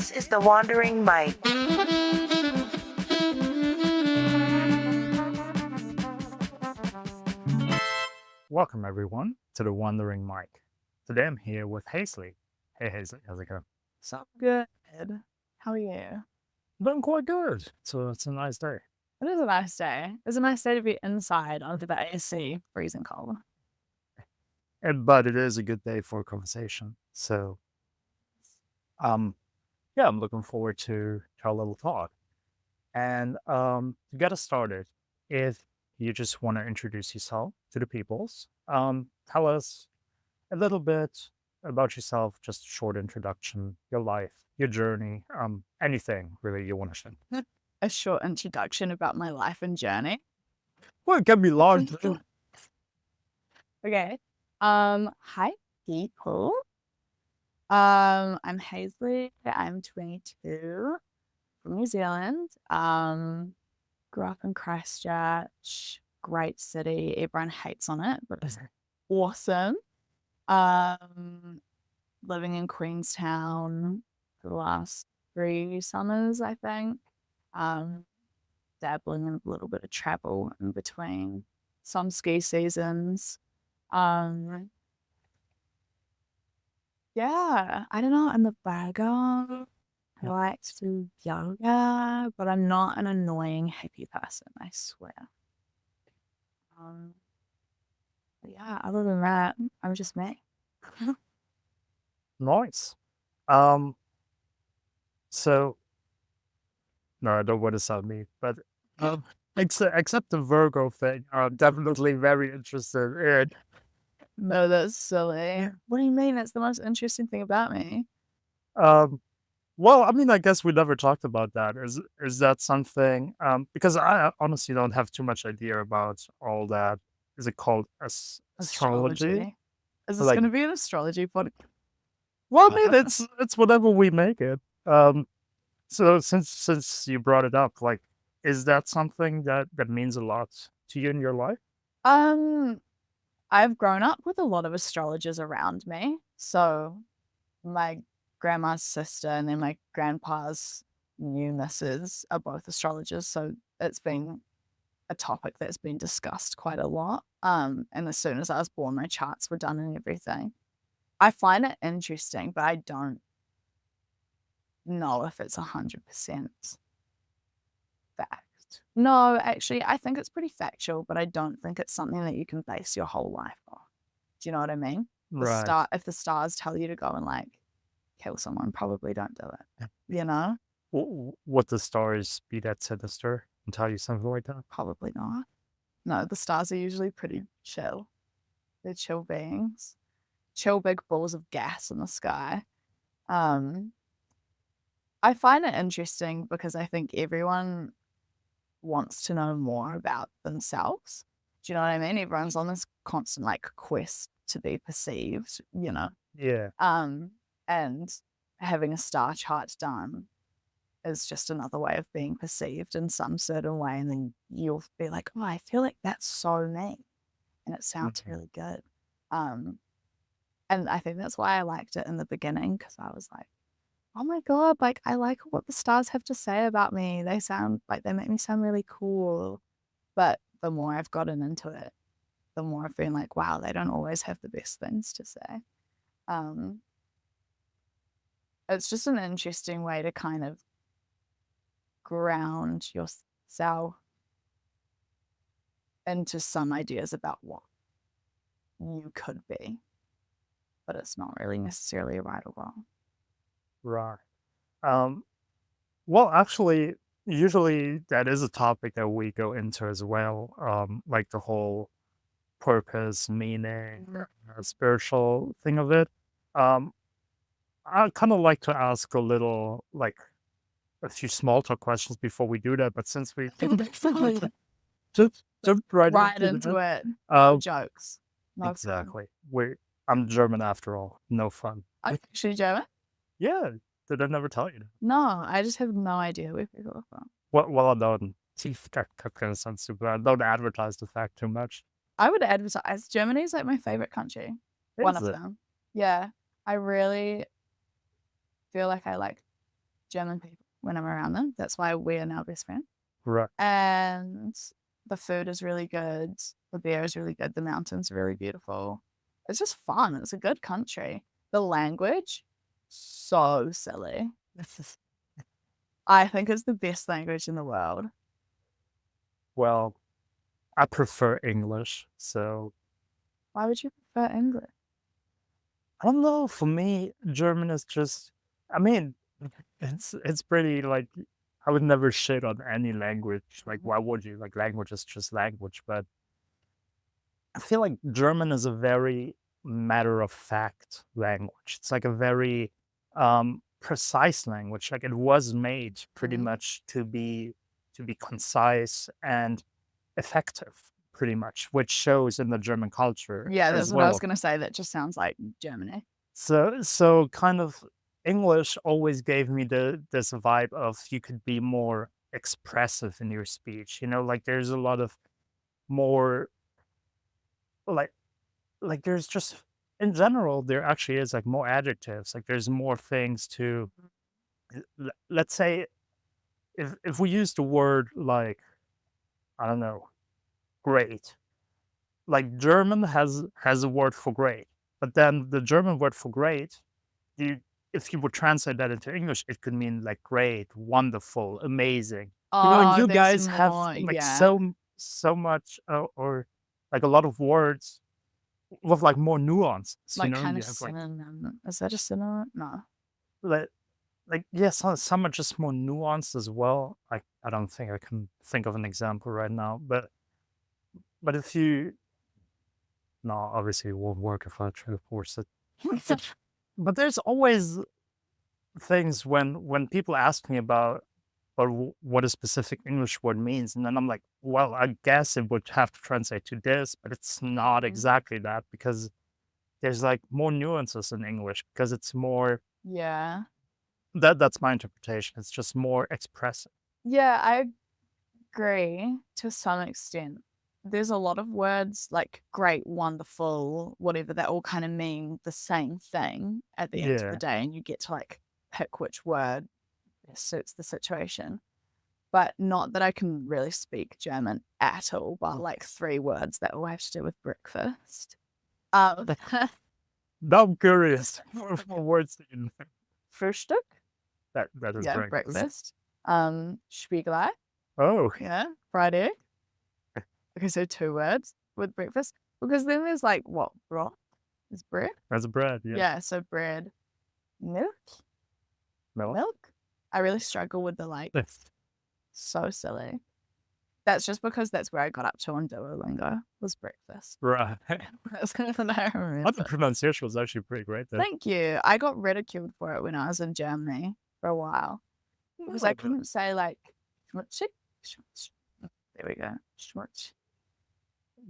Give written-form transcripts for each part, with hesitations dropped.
This is the Wandering Mind. Welcome everyone to the Wandering Mike. Today I'm here with Haisley. Hey Haisley, how's it going? So good. How are you? Doing quite good. So it's a nice day. It is a nice day. It's a nice day to be inside under the AC, freezing cold. But it is a good day for a conversation. So yeah, I'm looking forward to our little talk. And to get us started, if you just want to introduce yourself to the peoples, tell us a little bit about yourself, just a short introduction, your life, your journey, anything really you want to share. A short introduction about my life and journey. Well, it can be long. Okay. Hi people. I'm Haisley. I'm 22 from New Zealand. Grew up in Christchurch, great city. Everyone hates on it, but it's awesome. Living in Queenstown for the last 3 summers, I think. Dabbling in a little bit of travel in between some ski seasons. Yeah, I don't know. I'm a bagger. I like to do yoga, but I'm not an annoying hippie person, I swear. But yeah, other than that, I'm just me. Nice. So no, I don't want to sound me, but except the Virgo thing, I'm definitely very interested in. No, that's silly. What do you mean? That's the most interesting thing about me. Well, I mean, I guess we never talked about that. Is that something? Because I honestly don't have too much idea about all that. Is it called astrology? Is this Like, going to be an astrology podcast? well, I mean, it's whatever we make it. So since you brought it up, like, is that something that means a lot to you in your life? I've grown up with a lot of astrologers around me. So my grandma's sister and then my grandpa's new missus are both astrologers. So it's been a topic that's been discussed quite a lot. And as soon as I was born, my charts were done and everything. I find it interesting, but I don't know if it's 100% fact. No, actually, I think it's pretty factual, but I don't think it's something that you can base your whole life on. Do you know what I mean? Right. If the stars tell you to go and like kill someone, probably don't do it. You know? What the stars be that sinister and tell you something like that? Probably not. No, the stars are usually pretty chill. They're chill beings. Chill big balls of gas in the sky. I find it interesting because I think everyone wants to know more about themselves. Do you know what I mean? Everyone's on this constant like quest to be perceived, you know. Yeah. And having a star chart done is just another way of being perceived in some certain way. And then you'll be like, oh, I feel like that's so me. And it sounds really good. And I think that's why I liked it in the beginning, because I was like, oh my God, like I like what the stars have to say about me. They sound like they make me sound really cool. But the more I've gotten into it, the more I've been like, wow, they don't always have the best things to say. It's just an interesting way to kind of ground yourself into some ideas about what you could be. But it's not really necessarily right or wrong. Right. Well, actually, usually that is a topic that we go into as well. Like the whole purpose, meaning, spiritual thing of it. Um, I kind of like to ask a little, like a few small talk questions before we do that. But since we just jump right into it. Jokes. No exactly. I'm German after all. No fun. Are you actually German? Yeah. Did I never tell you that? No, I just have no idea where people are from. Well, I don't. That kind of sounds stupid. I don't advertise the fact too much. I would advertise. Germany is like my favorite country. One of them. Yeah. I really feel like I like German people when I'm around them. That's why we are now best friends. Right. And the food is really good. The beer is really good. The mountains are really beautiful. It's just fun. It's a good country. The language, so silly. I think it's the best language in the world. Well, I prefer English, so Why would you prefer English? I don't know. For me, German is just. I mean, it's pretty like I would never shit on any language. Like, Mhm. why would you? Like, language is just language. But I feel like German is a very matter of fact language. It's like a very precise language. Like, it was made pretty Mhm. much to be concise and effective, pretty much, which shows in the German culture Yeah, that's as what I was well. gonna say. That just sounds like Germany. So kind of English always gave me this vibe of you could be more expressive in your speech. Like there's a lot of more like there's just in general there actually is like more adjectives. Like there's more things to let's say if we use the word like I don't know, great. Like German has a word for great, but then the German word for great you if you would translate that into English, it could mean like great, wonderful, amazing. And Oh, you there's guys have more. like Yeah, so much or like a lot of words with like more nuances, like kind you of have like synonym. Is that a synonym? No. like yeah, some are just more nuanced as well. I don't think I can think of an example right now, but if you no, obviously it won't work if I try to force it. But there's always things when people ask me about what a specific English word means, and then I'm like, well, I guess it would have to translate to this, but it's not Mhm. exactly that because there's like more nuances in English because it's more Yeah. that's my interpretation. It's just more expressive. Yeah, I agree to some extent. There's a lot of words like great, wonderful, whatever, that all kind of mean the same thing at the end of the Yeah. day, and you get to like pick which word suits the situation. But not that I can really speak German at all, but like 3 words that all have to do with breakfast. Um, Now I'm curious for words that you know. Frühstück, That is yeah, breakfast. breakfast. Spiegelei, Oh, yeah, fried egg. Okay, so 2 words with breakfast, because then there's like what, broth is bread? that's bread. Yeah, Yeah, so bread, milk, milk. milk. I really struggle with the like, That's so silly. That's just because that's where I got up to on Duolingo, was breakfast. right. That's kind of what I Oh, the remember. pronunciation was actually pretty great then. Thank you. I got ridiculed for it when I was in Germany for a while because I Oh, couldn't say like schmutzig. Schmutz. There we go. Schmutz.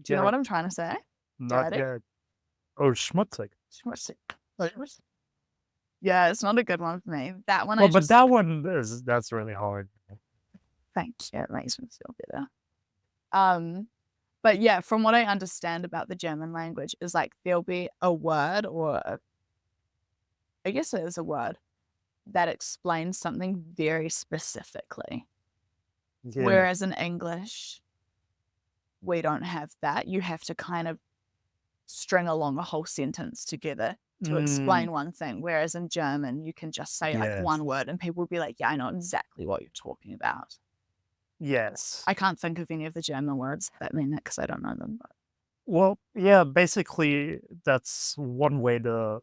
Do you know yeah, what I'm trying to say? not Dirty. yet. Oh, schmutzig. Schmutzig. Like, Schmutz. Yeah, it's not a good one for me. That one I well, but just that one is that's really hard. thank you. It makes me feel better. Um, but yeah, from what I understand about the German language is like there'll be a word or I guess it is a word that explains something very specifically. Yeah. Whereas in English, we don't have that. You have to kind of string along a whole sentence together to Mm, explain one thing. Whereas in German, you can just say like yes. one word and people will be like, yeah, I know exactly what you're talking about. Yes. I can't think of any of the German words that mean that because I don't know them. But Well, yeah, basically that's one way the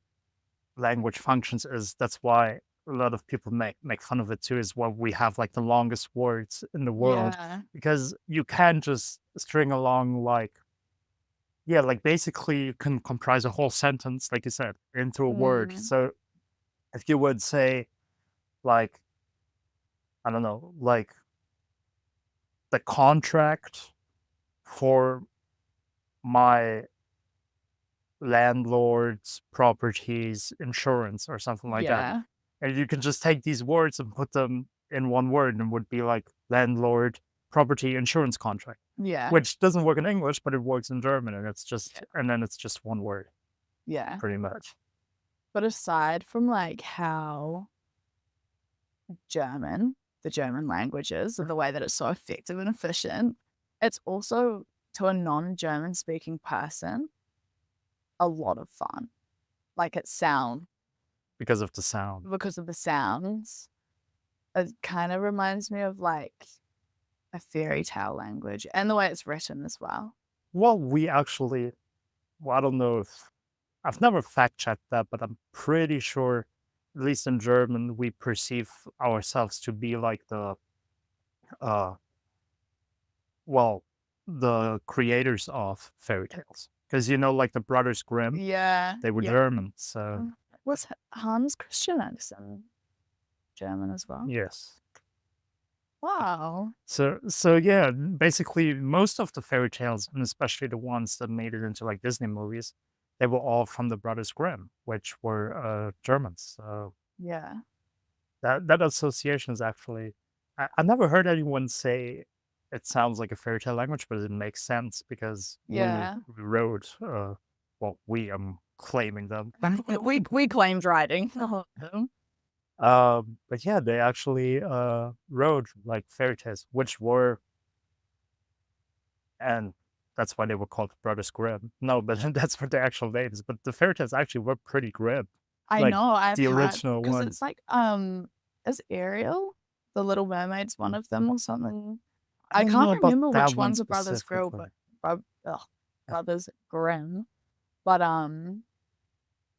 language functions is that's why a lot of people make fun of it too, is why we have like the longest words in the world yeah. because you can't just string along like yeah, like basically you can comprise a whole sentence, like you said, into a word. Mm, So if you would say like, I don't know, like the contract for my landlord's properties insurance or something like that. yeah. And you can just take these words and put them in one word and would be like landlord property insurance contract, Yeah. which doesn't work in English, but it works in German. And it's just, Yeah. and then it's just one word Yeah. pretty much. But aside from like how German, the German languages, and the way that it's so effective and efficient. It's also, to a non-German speaking person, a lot of fun. Like it sound because of the sound. because of the sounds. It kind of reminds me of like a fairy tale language and the way it's written as well. Well, we actually, well, I don't know if I've never fact checked that, but I'm pretty sure, at least in German, we perceive ourselves to be like uh, well, the creators of fairy tales. Because, like the Brothers Grimm, Yeah, they were yeah. German. So, Was Hans Christian Andersen German as well? yes. Wow. So yeah, basically most of the fairy tales, and especially the ones that made it into like Disney movies, they were all from the Brothers Grimm, which were Germans. So Yeah. that association is actually, I never heard anyone say it sounds like a fairy tale language, but it makes sense because Yeah. we wrote, well, I'm claiming them. We claimed writing. But yeah, they actually wrote like fairy tales, which were, and that's why they were called Brothers Grimm. No, but that's what their actual names. But the fairy tales actually were pretty grim, I like know, I've the had original because ones. it's like, is Ariel, the Little Mermaid's one of them or something? I I don't know can't about remember that which one ones are Brothers Grimm, specifically. but Uh, Brothers Grimm, but,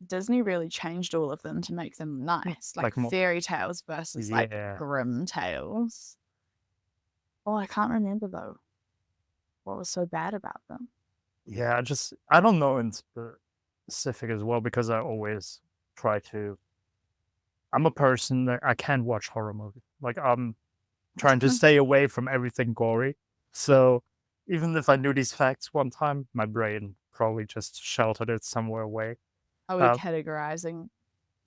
Disney really changed all of them to make them nice, like Like more, fairy tales versus, like, yeah, grim tales. Oh, I can't remember though, what was so bad about them. yeah. I don't know in specific as well because I always try to. I'm a person that I can't watch horror movies. Like I'm trying to stay away from everything gory. So even if I knew these facts one time, my brain probably just sheltered it somewhere away. Are we Uh, categorizing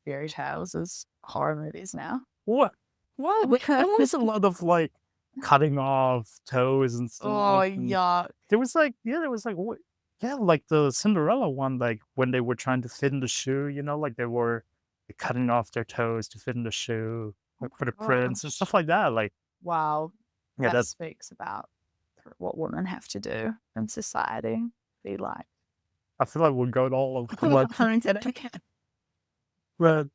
fairy tales as horror movies now? what? Well, there was a lot of like cutting off toes and Oh, stuff, and yuck. there was like what? Yeah, like the Cinderella one, like when they were trying to fit in the shoe, like they were cutting off their toes to fit in the shoe, Oh like for the my prince and gosh. stuff like that. Like, Wow. yeah, That that's speaks about what women have to do in society. Be like, I feel like we're going all over the map. I'm kidding. But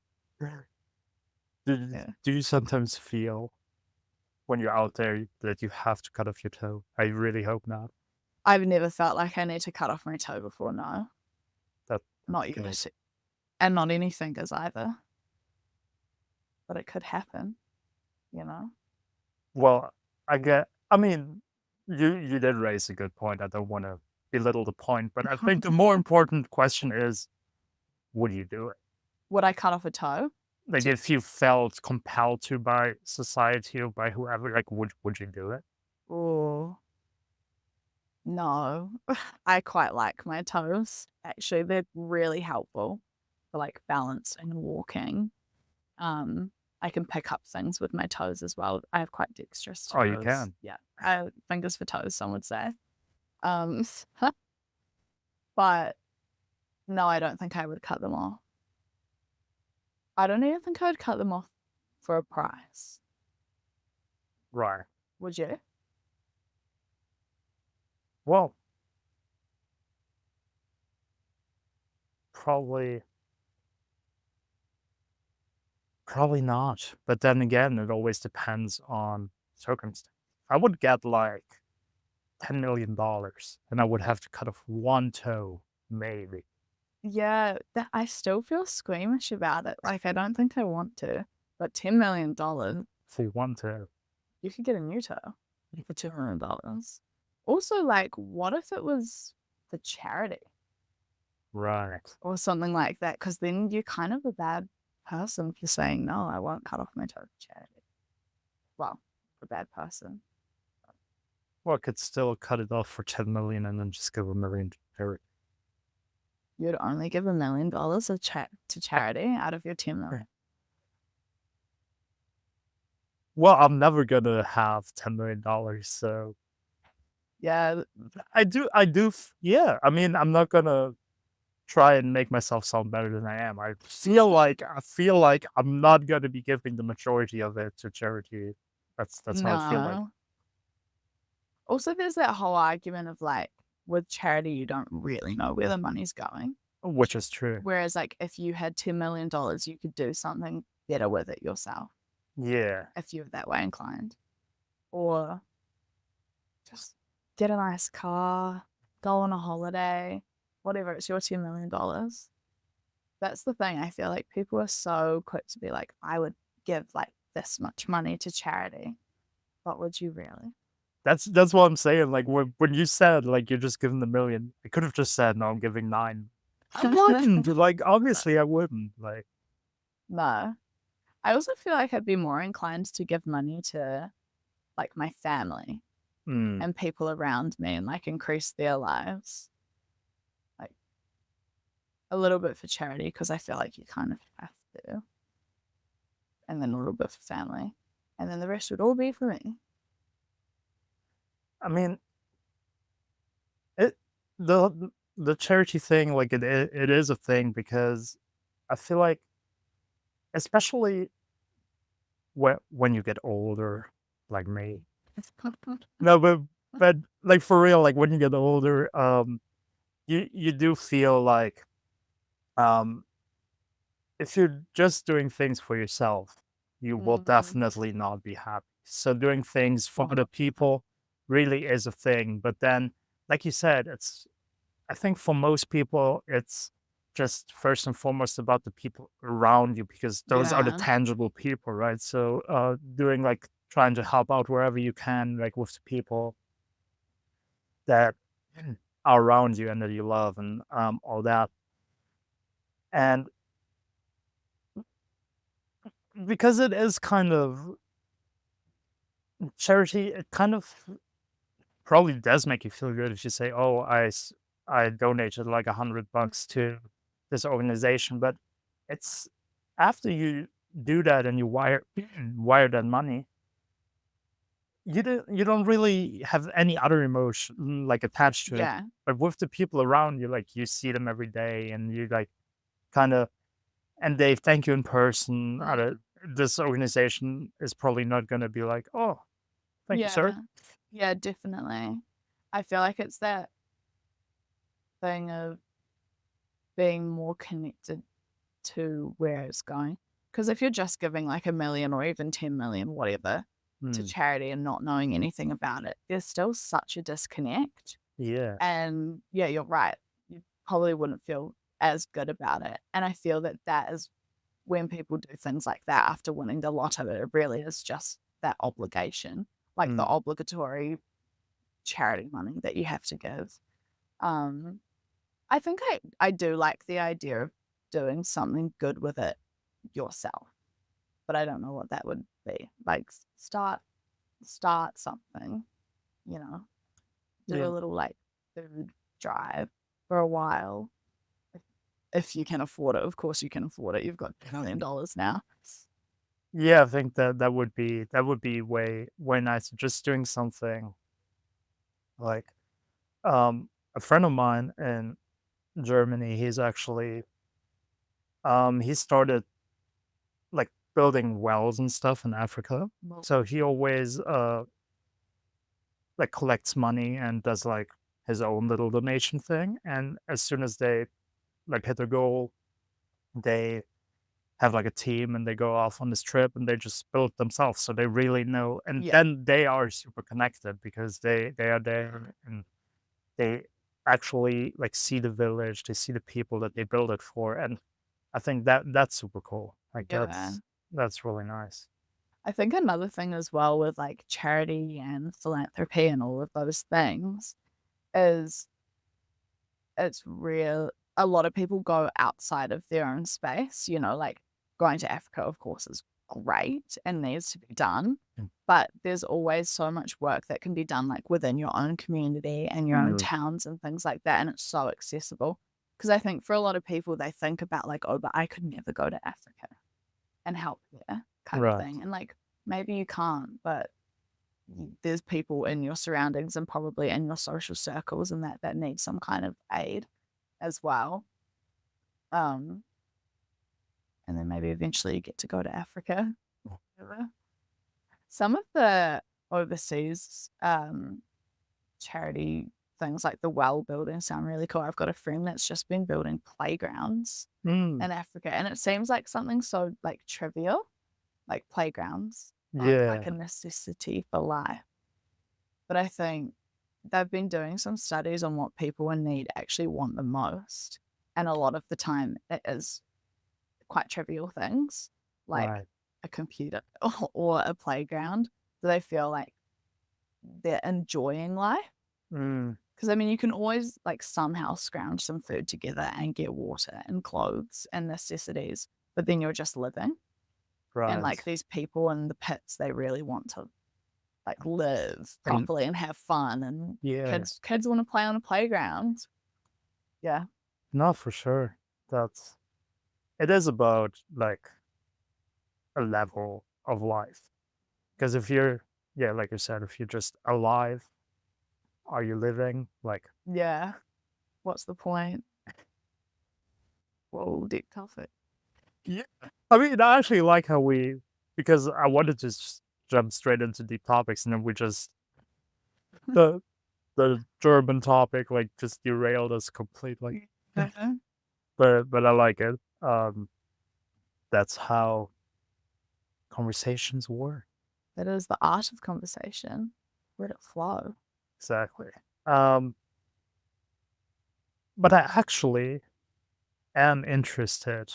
do, Yeah. do you sometimes feel when you're out there that you have to cut off your toe? I really hope not. I've never felt like I need to cut off my toe before, no. That's Not good. yet. And not any fingers either. But it could happen, you know? Well, I mean, you did raise a good point. I don't want to belittle the point, but I think the more important question is, would you do it? Would I cut off a toe? Like, if you felt compelled to by society or by whoever, like, would you do it? Oh, no. I quite like my toes. Actually, they're really helpful for like balancing and walking. Um, I can pick up things with my toes as well. I have quite dexterous Oh, you toes. can. Yeah, fingers for toes, some would say. Um, but no, I don't think I would cut them off. I don't even think I would cut them off for a price. Right. Would you? Well, probably probably not. But then again, it always depends on circumstance. I would get like $10 million and I would have to cut off one toe, maybe. Yeah, that I still feel squeamish about it. Like I don't think I want to. But $10 million, See, one toe. you could get a new toe for $200. Also, like, what if it was for charity Right. or something like that? Because then you're kind of a bad person for saying no. I won't cut off my toe for charity. Well, a bad person. Well, I could still cut it off for 10 million and then just give a million to charity. You'd only give $1 million to charity out of your 10 million. Well, I'm never gonna have $10 million, so Yeah, I do, yeah. I mean, I'm not gonna try and make myself sound better than I am. I feel like I'm not gonna be giving the majority of it to charity. That's how I feel like, No. Also, there's that whole argument of like with charity, you don't really know where the money's going. which is true. Whereas, like, if you had $10 million, you could do something better with it yourself Yeah. if you're that way inclined. Or just get a nice car, go on a holiday, whatever. It's your $10 million. That's the thing. I feel like people are so quick to be like, I would give like this much money to charity. But would you really? That's what I'm saying. Like when you said like you're just giving the million, I could have just said no, I'm giving 9. I wouldn't. Like obviously I wouldn't. Like No. I also feel like I'd be more inclined to give money to like my family mm, and people around me and like increase their lives. Like a little bit for charity because I feel like you kind of have to. And then a little bit for family. And then the rest would all be for me. I mean it the charity thing, like it is a thing because I feel like especially when you get older, like me. No, but like for real, like when you get older, you do feel like um if you're just doing things for yourself, you will Mm, definitely not be happy. So doing things for other people really is a thing. But then, like you said, I think for most people, it's just first and foremost about the people around you because those are the yeah. tangible people, right? So doing like trying to help out wherever you can, like with the people that are around you and that you love and all that. And because it is kind of charity, it kind of probably does make you feel good if you say, "Oh, I donated like $100 to this organization," but it's after you do that and you wire that money, you don't really have any other emotion like attached to it. Yeah. But with the people around you, like you see them every day and you like kind of and they thank you in person. This organization is probably not going to be like, "Oh, thank you, sir." Yeah. Yeah, definitely. I feel like it's that thing of being more connected to where it's going. Because if you're just giving like a million or even 10 million, whatever, to Mm, charity and not knowing anything about it, there's still such a disconnect. yeah. And yeah, you're right. You probably wouldn't feel as good about it. And I feel that that is when people do things like that after winning the lotto, it really is just that obligation, like the Mm. obligatory charity money that you have to give. Um, I think I do like the idea of doing something good with it yourself, but I don't know what that would be. Like start something, you know, do Yeah. a little like food drive for a while. If, if you can afford it, of course you can afford it. You've got $1 million now. Yeah, I think that would be way nice. Just doing something like a friend of mine in Germany, he's actually he started like building wells and stuff in Africa. Well, So he always like collects money and does like his own little donation thing. And as soon as they like hit their goal, they have like a team and they go off on this trip and they just build themselves. So they really know and yeah, then they are super connected because they are there and they actually like see the village, they see the people that they build it for. And I think that's super cool. Like yeah. that's really nice. I think another thing as well with like charity and philanthropy and all of those things is it's real. A lot of people go outside of their own space, like going to Africa, of course, is great and needs to be done. Mm. But there's always so much work that can be done like within your own community and your own Mm, towns and things like that. And it's so accessible. Because I think for a lot of people, they think about like, oh, but I could never go to Africa and help there kind of right. thing. And like, maybe you can't, but there's people in your surroundings and probably in your social circles and that need some kind of aid as well. Um, and then maybe eventually get to go to Africa. Whatever. Some of the overseas charity things like the well building sound really cool. I've got a friend that's just been building playgrounds Mm, in Africa, and it seems like something so like trivial, like playgrounds aren't like yeah, a necessity for life. But I think they've been doing some studies on what people in need actually want the most. And a lot of the time it is quite trivial things like right. a computer or a playground. Do they feel like they're enjoying life? Mm, Because I mean, you can always like somehow scrounge some food together and get water and clothes and necessities, but then you're just living. And like right. these people in the pits, they really want to like live And properly and have fun. And yeah, kids want to play on a playground. Yeah, no, for sure. That's it is about like a level of life. Because if you're, yeah, like you said, if you're just alive, are you living? Like, yeah. What's the point? Whoa, deep topic. yeah. I mean, I actually like how because I wanted to jump straight into deep topics, and then we just the the German topic like just derailed us completely. Uh-huh. But I like it. That's how conversations work. It is the art of conversation. Let it flow. Exactly. Um, but I actually am interested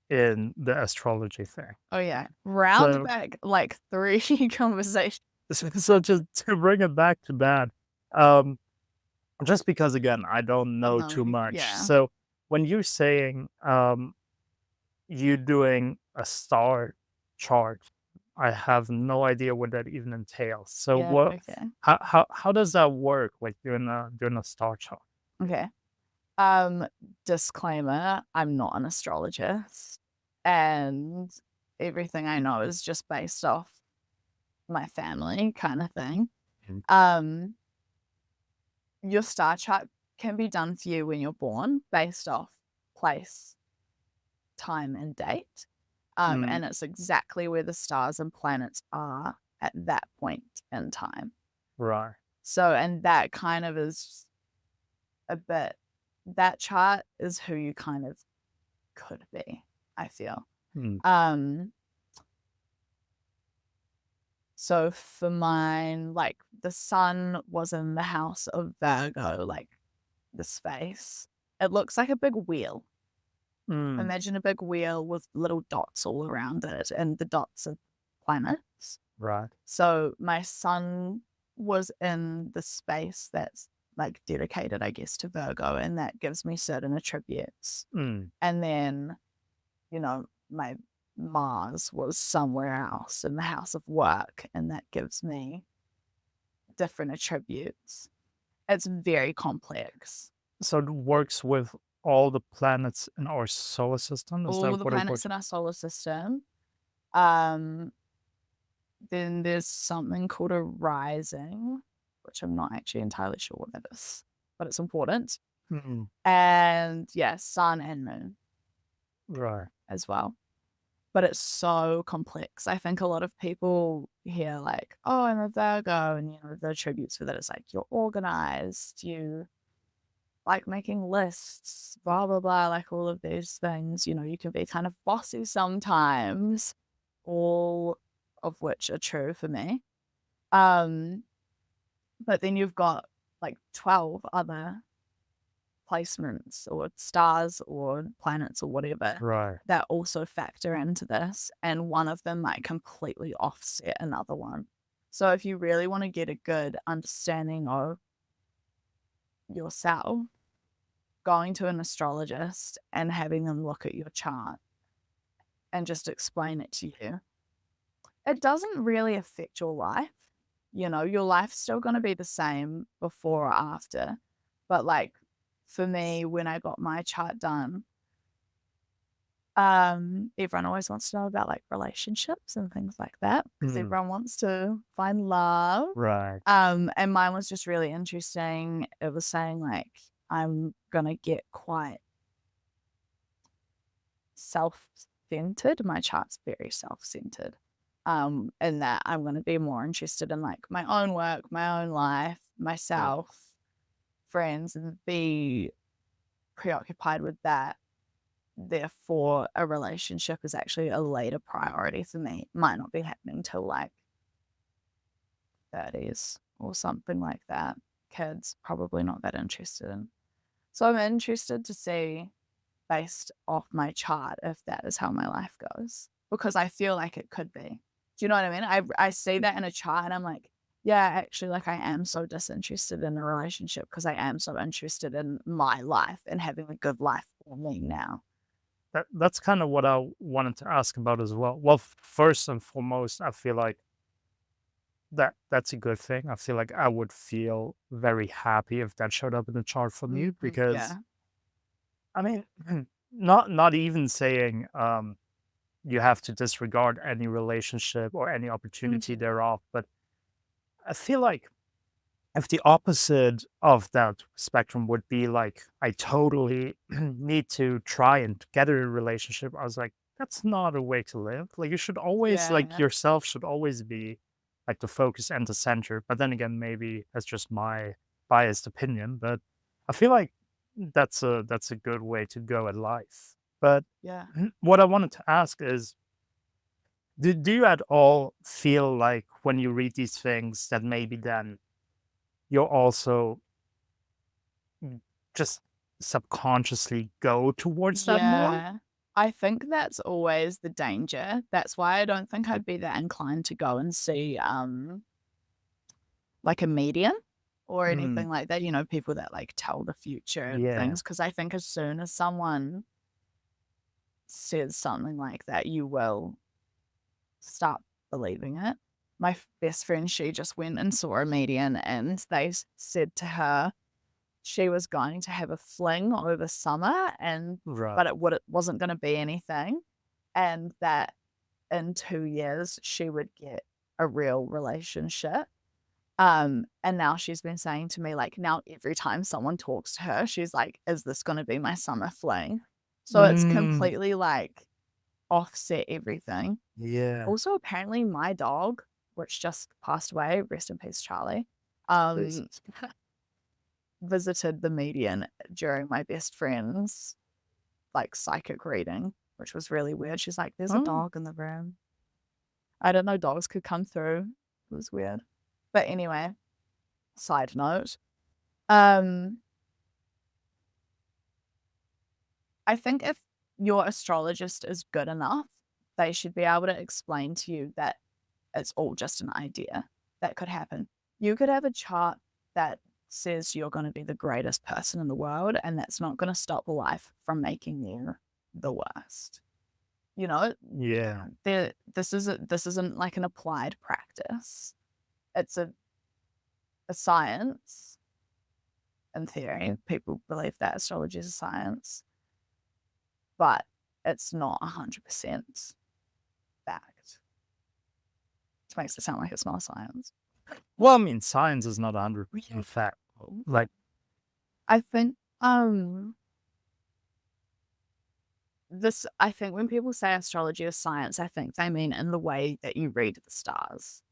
in the astrology thing. Oh yeah, round So, back like 3 conversations. so to bring it back to that, um, just because again I don't know No, too much. yeah, So when you're saying you doing a star chart, I have no idea what that even entails. So yeah, what? okay, How does that work? Like doing a star chart? okay. Um, Disclaimer, I'm not an astrologist, and everything I know is just based off my family kind of thing. Mm. Um, your star chart can be done for you when you're born based off place, time, and date. Mm, And it's exactly where the stars and planets are at that point in time. right. So, and that kind of is a bit, that chart is who you kind of could be, I feel. Mm, Um, so for mine, like the sun was in the house of Virgo, like the space. It looks like a big wheel. mm, Imagine a big wheel with little dots all around it, and the dots are planets. right. So my sun was in the space that's like dedicated, I guess, to Virgo, and that gives me certain attributes. Mm, And then, my Mars was somewhere else in the house of work, and that gives me different attributes. It's very complex. so it works with all the planets in our solar system. Is All that the what it planets works? in our solar system. Um, then there's something called a rising, which I'm not actually entirely sure what that is, but it's important. Mm, And yeah, sun and moon right. as well. But it's so complex. I think a lot of people hear like, "Oh, I'm a Virgo," and the attributes for that is like you're organized, you like making lists, blah blah blah, like all of these things. You can be kind of bossy sometimes, all of which are true for me. Um, but then you've got like 12 other placements or stars or planets or whatever Right. that also factor into this, and one of them might completely offset another one. So if you really want to get a good understanding of yourself, going to an astrologist and having them look at your chart and just explain it to you, it doesn't really affect your life. Your life's still going to be the same before or after. But like for me, when I got my chart done, everyone always wants to know about like relationships and things like that because Mm, everyone wants to find love. right. And mine was just really interesting. It was saying like I'm gonna get quite self-centered. My chart's very self-centered. In that I'm going to be more interested in like my own work, my own life, Yeah. myself, friends, and be preoccupied with that. Therefore, a relationship is actually a later priority for me. Might not be happening till like 30s or something like that. Kids, probably not that interested in. So I'm interested to see, based off my chart, if that is how my life goes, because I feel like it could be. Do you know what I mean? I see that in a chart and I'm like, yeah, actually, like I am so disinterested in a relationship because I am so interested in my life and having a good life for me now. That's kind of what I wanted to ask about as well. Well, first and foremost, I feel like that's a good thing. I feel like I would feel very happy if that showed up in the chart for me because Yeah. I mean, not even saying you have to disregard any relationship or any opportunity Mhm. thereof, but I feel like if the opposite of that spectrum would be like, I totally need to try and get a relationship, I was like, that's not a way to live. Like, you should always, like, Yeah. yourself should always be like the focus and the center. But then again, maybe that's just my biased opinion. But I feel like that's a good way to go at life. But Yeah. what I wanted to ask is, do you at all feel like when you read these things that maybe then you're also just subconsciously go towards that more? Yeah. I think that's always the danger. That's why I don't think I'd be that inclined to go and see, like a medium or Mm, anything like that, you know, people that like tell the future and yeah, things. Cause I think as soon as someone says something like that, you will start believing it. My best friend, she just went and saw a medium and they said to her she was going to have a fling over summer and right. but it wasn't going to be anything, and that in 2 years she would get a real relationship. And now she's been saying to me, like, now every time someone talks to her, she's like, is this going to be my summer fling? So it's Mm, completely like offset everything. yeah. Also, apparently my dog, which just passed away, rest in peace, Charlie, This um, visited the median during my best friend's like psychic reading, which was really weird. She's like, there's a oh, dog in the room. I didn't know dogs could come through. It was weird. But anyway, side note. Um, I think if your astrologist is good enough, they should be able to explain to you that it's all just an idea that could happen. You could have a chart that says you're going to be the greatest person in the world, and that's not going to stop life from making you the worst. You know, yeah, this isn't like an applied practice. It's a science in theory. People believe that astrology is a science, but it's not 100% fact. Which makes it sound like it's not science. well, I mean, science is not 100% fact. Like, I think I think when people say astrology is science, I think they mean in the way that you read the stars.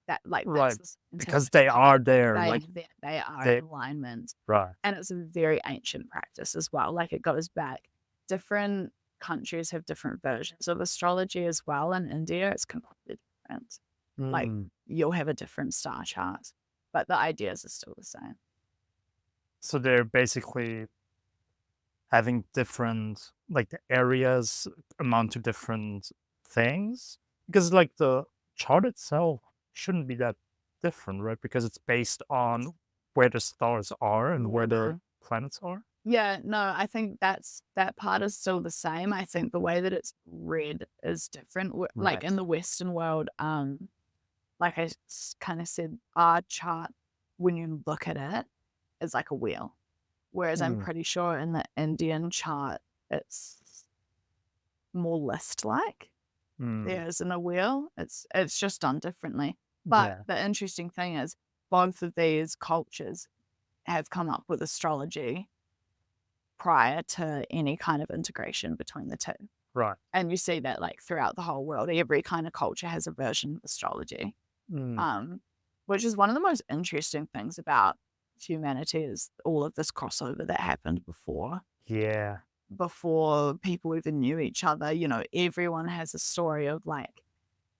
That like that's right, the because scientific they are method. there, They like, they are in they alignment. right. And it's a very ancient practice as well. Like it goes back. Different countries have different versions of astrology as well. In India, it's completely different. Like Mm. you'll have a different star chart, but the ideas are still the same. So they're basically having different, like, the areas amount to different things? Because, like, the chart itself shouldn't be that different, right? Because it's based on where the stars are and where the Yeah. planets are? Yeah, no, I think that part is still the same. I think the way that it's read is different. Like Right. in the Western world, like I kind of said, our chart, when you look at it, is like a wheel. Whereas I'm Mm, pretty sure in the Indian chart, it's more list like. mm, There isn't a wheel. It's just done differently. But yeah. the interesting thing is both of these cultures have come up with astrology prior to any kind of integration between the two. Right. And you see that like throughout the whole world. Every kind of culture has a version of astrology. Mm. Um, which is one of the most interesting things about humanity is all of this crossover that happened Yeah. before people even knew each other. You know, everyone has a story of like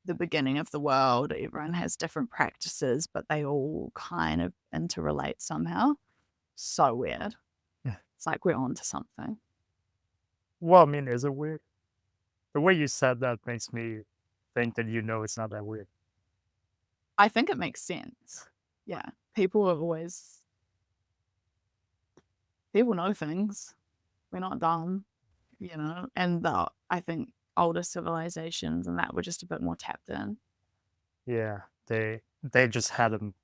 the beginning of the world. Everyone has different practices, but they all kind of interrelate somehow. So weird. Yeah. It's like we're onto something. Well, I mean, is it weird? The way you said that makes me think that it's not that weird. I think it makes sense. Yeah. People are always, people know things. We're not dumb, you know? And I think older civilizations and that were just a bit more tapped in. Yeah. They just had them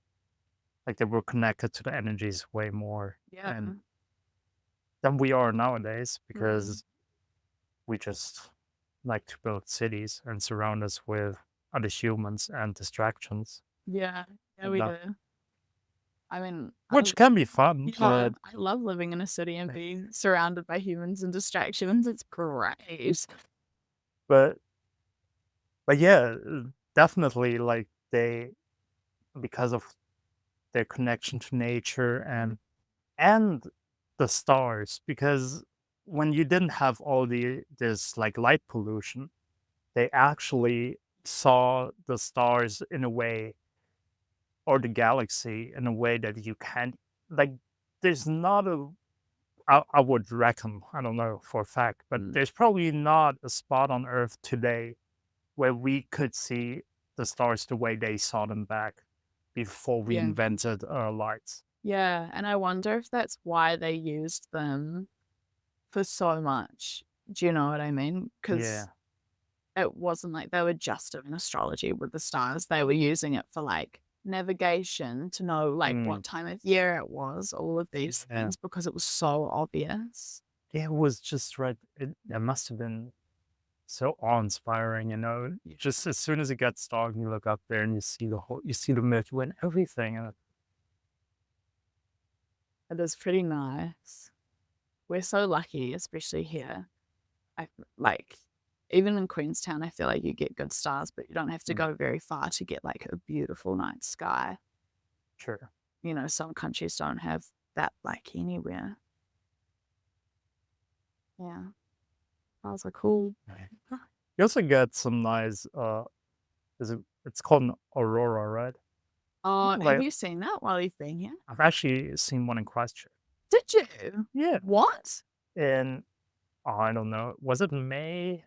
like they were connected to the energies way more Yeah. and than we are nowadays Mm. because we just like to build cities and surround us with other humans and distractions. Yeah. Yeah, And we do. I mean, which can be fun, yeah, but I love living in a city and being surrounded by humans and distractions. It's great. but but yeah, definitely like they because of their connection to nature and the stars because when you didn't have all this like light pollution, they actually saw the stars in a way or the galaxy in a way that you can't like there's not a I would reckon, I don't know for a fact, but Mm. there's probably not a spot on Earth today where we could see the stars the way they saw them back before we Yeah. invented lights. Yeah. And I wonder if that's why they used them for so much. Do you know what I mean? Yeah. Because it wasn't like they were just doing astrology with the stars. They were using it for like navigation to know like Mm, what time of year it was, all of these yeah. things because it was so obvious. Yeah, it was just right. It must have been so awe-inspiring, Yeah. Just as soon as it gets dark, you look up there and you see the Milky Way and everything. And It is pretty nice. We're so lucky, especially here. I like even in Queenstown, I feel like you get good stars, but you don't have to mm, go very far to get like a beautiful night sky. sure. You know, some countries don't have that like anywhere. Yeah. Stars are cool. Right. You also get some nice it's called an aurora, right? Oh, have Like you seen that while you've been here? I've actually seen one in Christchurch. Did you? Yeah. What? In I don't know, was it May?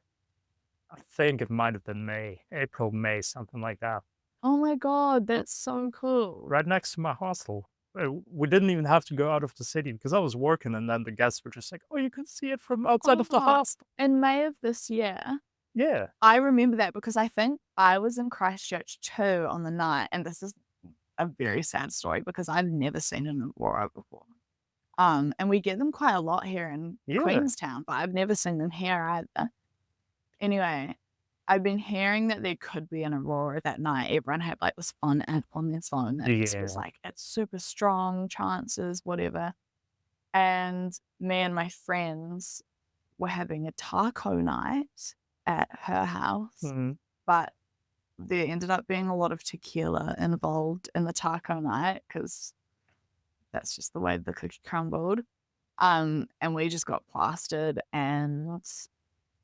I think it might have been May, April, May, something like that. Oh my god, that's so cool. Right next to my hostel. We didn't even have to go out of the city because I was working, and then the guests were just like, "Oh, you can see it from outside of the Oh, hostel." in May of this year, Yeah. I remember that because I think I was in Christchurch too on the night, and this is a very sad story because I've never seen an aurora before. And we get them quite a lot here in Yeah. Queenstown, but I've never seen them here either. Anyway, I've been hearing that there could be an aurora that night. Everyone had like this fun app on their phone that just was Yeah. like, it's super strong chances, whatever. And me and my friends were having a taco night at her house, Mhm. but there ended up being a lot of tequila involved in the taco night because that's just the way the cookie crumbled. And we just got plastered and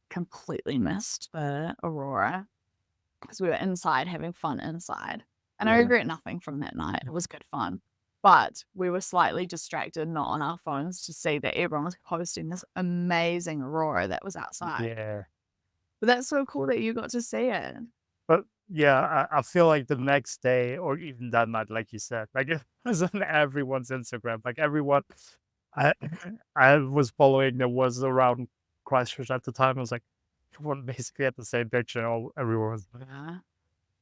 completely missed the aurora because we were inside having fun inside. And I Yeah. regret nothing from that night. It was good fun. But we were slightly distracted, not on our phones, to see that everyone was posting this amazing aurora that was outside. Yeah. But that's so cool that you got to see it. But yeah, I feel like the next day or even that night, like you said, like it was on everyone's Instagram. Like everyone I I was following that was around Christchurch at the time. I was like, everyone basically had the same picture. Everyone was like, Yeah.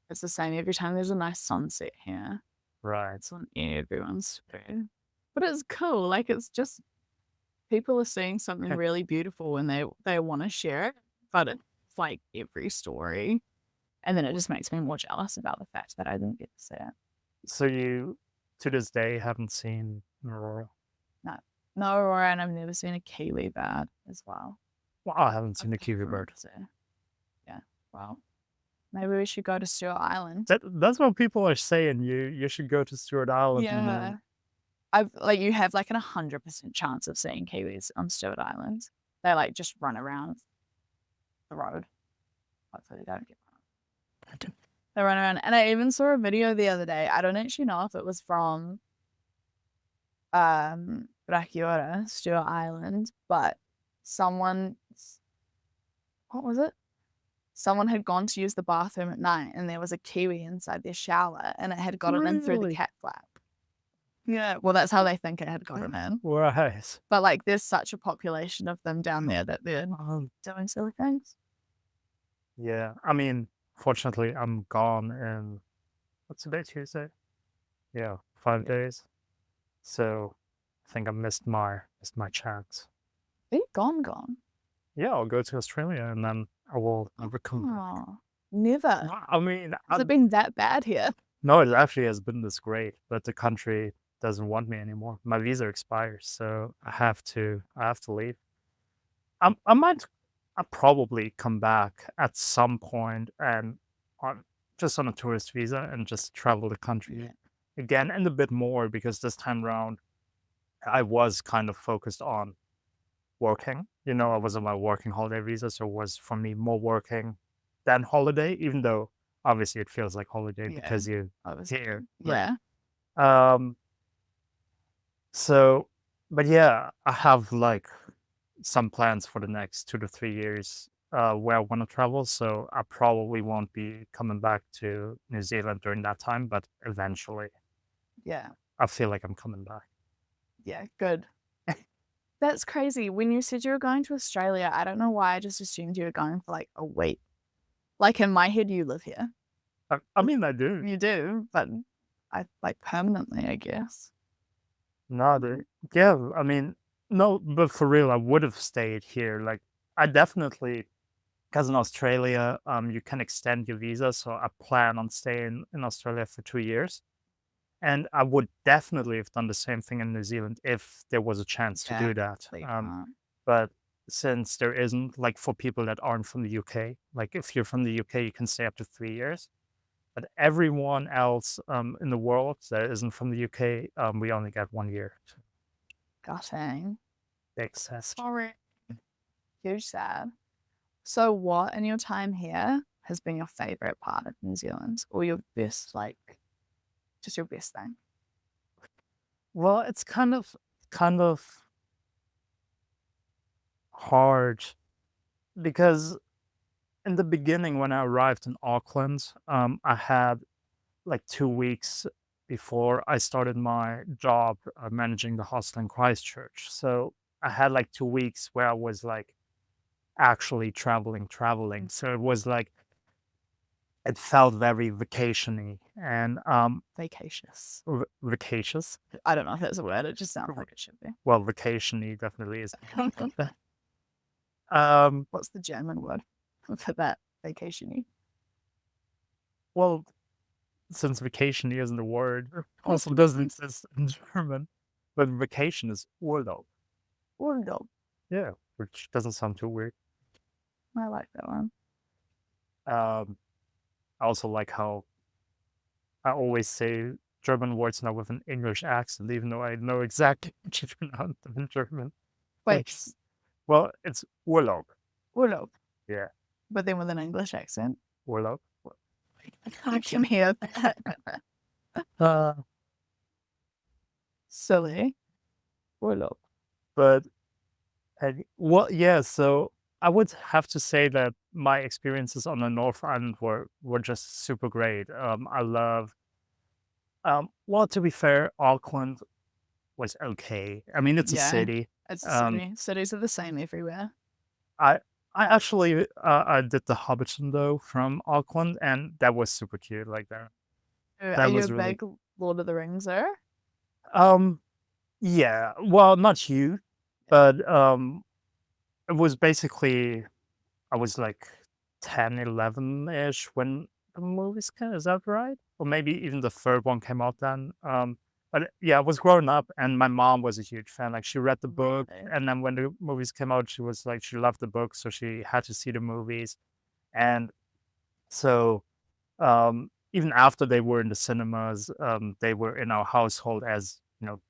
It's the same every time there's a nice sunset here. right. It's on everyone's feed. But it's cool. Like it's just people are seeing something really beautiful and they want to share it. But it's like every story. And then it just makes me more jealous about the fact that I didn't get to see it. So you, to this day, haven't seen an aurora? No. No aurora, and I've never seen a kiwi bird as well. Well, I haven't I've seen a kiwi never bird. been to. Yeah. Well, maybe we should go to Stewart Island. That's what people are saying. You should go to Stewart Island and then Yeah. I've like you have like an 100% chance of seeing kiwis on Stewart Island. They like just run around the road. Hopefully they don't get run. They run around. And I even saw a video the other day. I don't actually know if it was from Brachiora, Stewart Island, but someone what was it? Someone had gone to use the bathroom at night and there was a kiwi inside their shower and it had gotten in through the really cat flap. Yeah, well, that's how they think it had gotten in. right. But like, there's such a population of them down there that they're Um, doing silly things. yeah. I mean, fortunately, I'm gone in what's today? Tuesday. Yeah, 5 days. So I think I missed my chance. Are you gone? Yeah, I'll go to Australia and then I will never come back. Oh, never. I mean, Has it been that bad here? no, it actually has been this great, but the country doesn't want me anymore. My visa expires, so I have to leave. I might I probably come back at some point and on just on a tourist visa and just travel the country Yeah. again and a bit more because this time round I was kind of focused on working. I was on my working holiday visa, so it was for me more working than holiday, even though obviously it feels like holiday Yeah. because you're Obviously. here. Right. Yeah. Um, so but yeah, I have like some plans for the next 2 to 3 years where I want to travel. So I probably won't be coming back to New Zealand during that time, but eventually Yeah. I feel like I'm coming back. Yeah. Good. That's crazy. When you said you were going to Australia, I don't know why I just assumed you were going for like a week. Like in my head, you live here. I mean, I do. You do, but I like permanently, I guess. No, yeah, I mean, no, but for real, I would have stayed here. Like, I definitely, because in Australia, you can extend your visa. So I plan on staying in Australia for 2 years. And I would definitely have done the same thing in New Zealand if there was a chance to Yeah. do that. But you can't. But since there isn't, like for people that aren't from the UK, like if you're from the UK, you can stay up to 3 years. But everyone else in the world that isn't from the UK, we only get 1 year. Gutting. Excess. Sorry. Huge sad. So what in your time here has been your favorite part of New Zealand or your best, like, just your best thing? Well, it's kind of hard because in the beginning when I arrived in Auckland, I had like 2 weeks before I started my job managing the hostel in Christchurch. So I had like 2 weeks where I was like actually traveling. So it was like it felt very vacationy and Vacacious. vacacious. I don't know if that's a word. It just sounds like it should be. Well, vacationy definitely is. um, What's the German word for that? Vacationy. well, since vacation isn't a word, also doesn't exist in German, but vacation is Urlaub. Urlaub. Yeah, which doesn't sound too weird. I like that one. Um, I also like how I always say German words now with an English accent, even though I know exactly how to pronounce them in German. Wait, It's, well, it's Urlaub. Urlaub. Yeah, But then with an English accent. Urlaub. I can hear that. Uh, Silly. Urlaub. but well, yeah. So I would have to say that my experiences on the North Island were just super great. I love. Well, to be fair, Auckland was okay. I mean, it's a Yeah. city. It's a Um, city. Cities are the same everywhere. I I actually I did the Hobbiton though from Auckland, and that was super cute. Like that. Are That you a was really. big Lord of the Ringser? Um. Yeah. Well, not you, but it was basically I was like 10, 11 ish when the movies came. Is that right? Or maybe even the third one came out then. But yeah, I was growing up and my mom was a huge fan. Like she read the book Really? and then when the movies came out, she was like she loved the book, so she had to see the movies. And so even after they were in the cinemas, they were in our household as,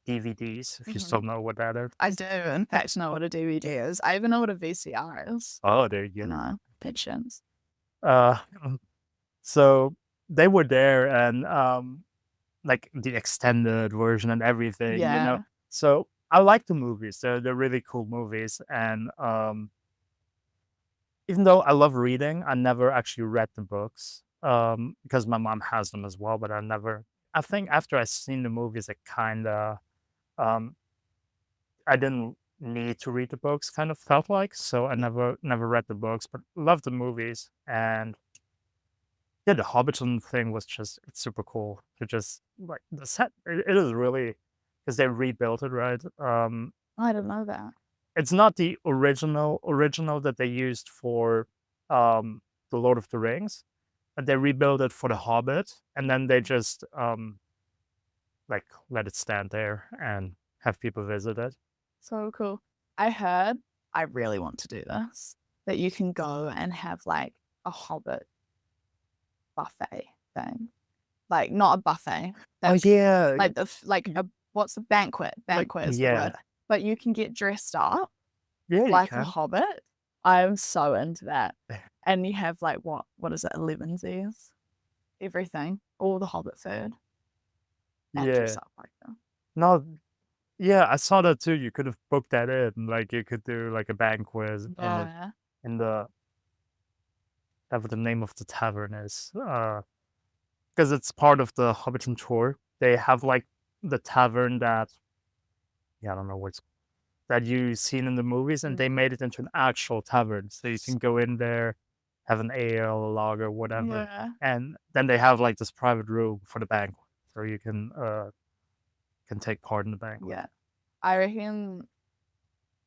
DVDs, if you Mhm. still know what that is. I do, in fact, know what a DVD is. I even know what a VCR is. Oh, there you You go. know, pictures. Uh, so they were there and like the extended version and everything. Yeah. So I like the movies. They're really cool movies. And even though I love reading, I never actually read the books because my mom has them as well. But I think after I seen the movies, it kind of um, I didn't need to read the books. Kind of felt like so. I never read the books, but love the movies. And yeah, the Hobbiton thing was just it's super cool to just like the set. It is really because they rebuilt it, right? I didn't know that. It's not the original that they used for um the Lord of the Rings, but they rebuilt it for the Hobbit, and then they just like let it stand there and have people visit it. So cool. I heard, I really want to do this, that you can go and have like a Hobbit buffet thing. Like not a buffet. Oh That's yeah, like like a what's a banquet? like Banquet is the yeah, word. But you can get dressed up yeah, you like a can. hobbit. I'm so into that. And you have like what is it, 11 Z's? Everything. All the hobbit food. And dress Yeah, up like them. no, yeah, I saw that too. You could have booked that in, like you could do like a banquet Yeah. in the whatever the name of the tavern is. Because it's part of the Hobbiton tour. They have like the tavern that yeah, I don't know what's that you've seen in the movies, and they Mm. made it into an actual tavern. So you can go in there, have an ale, a lager, whatever, Yeah. and then they have like this private room for the banquet, so you can take part in the banquet. Yeah. I reckon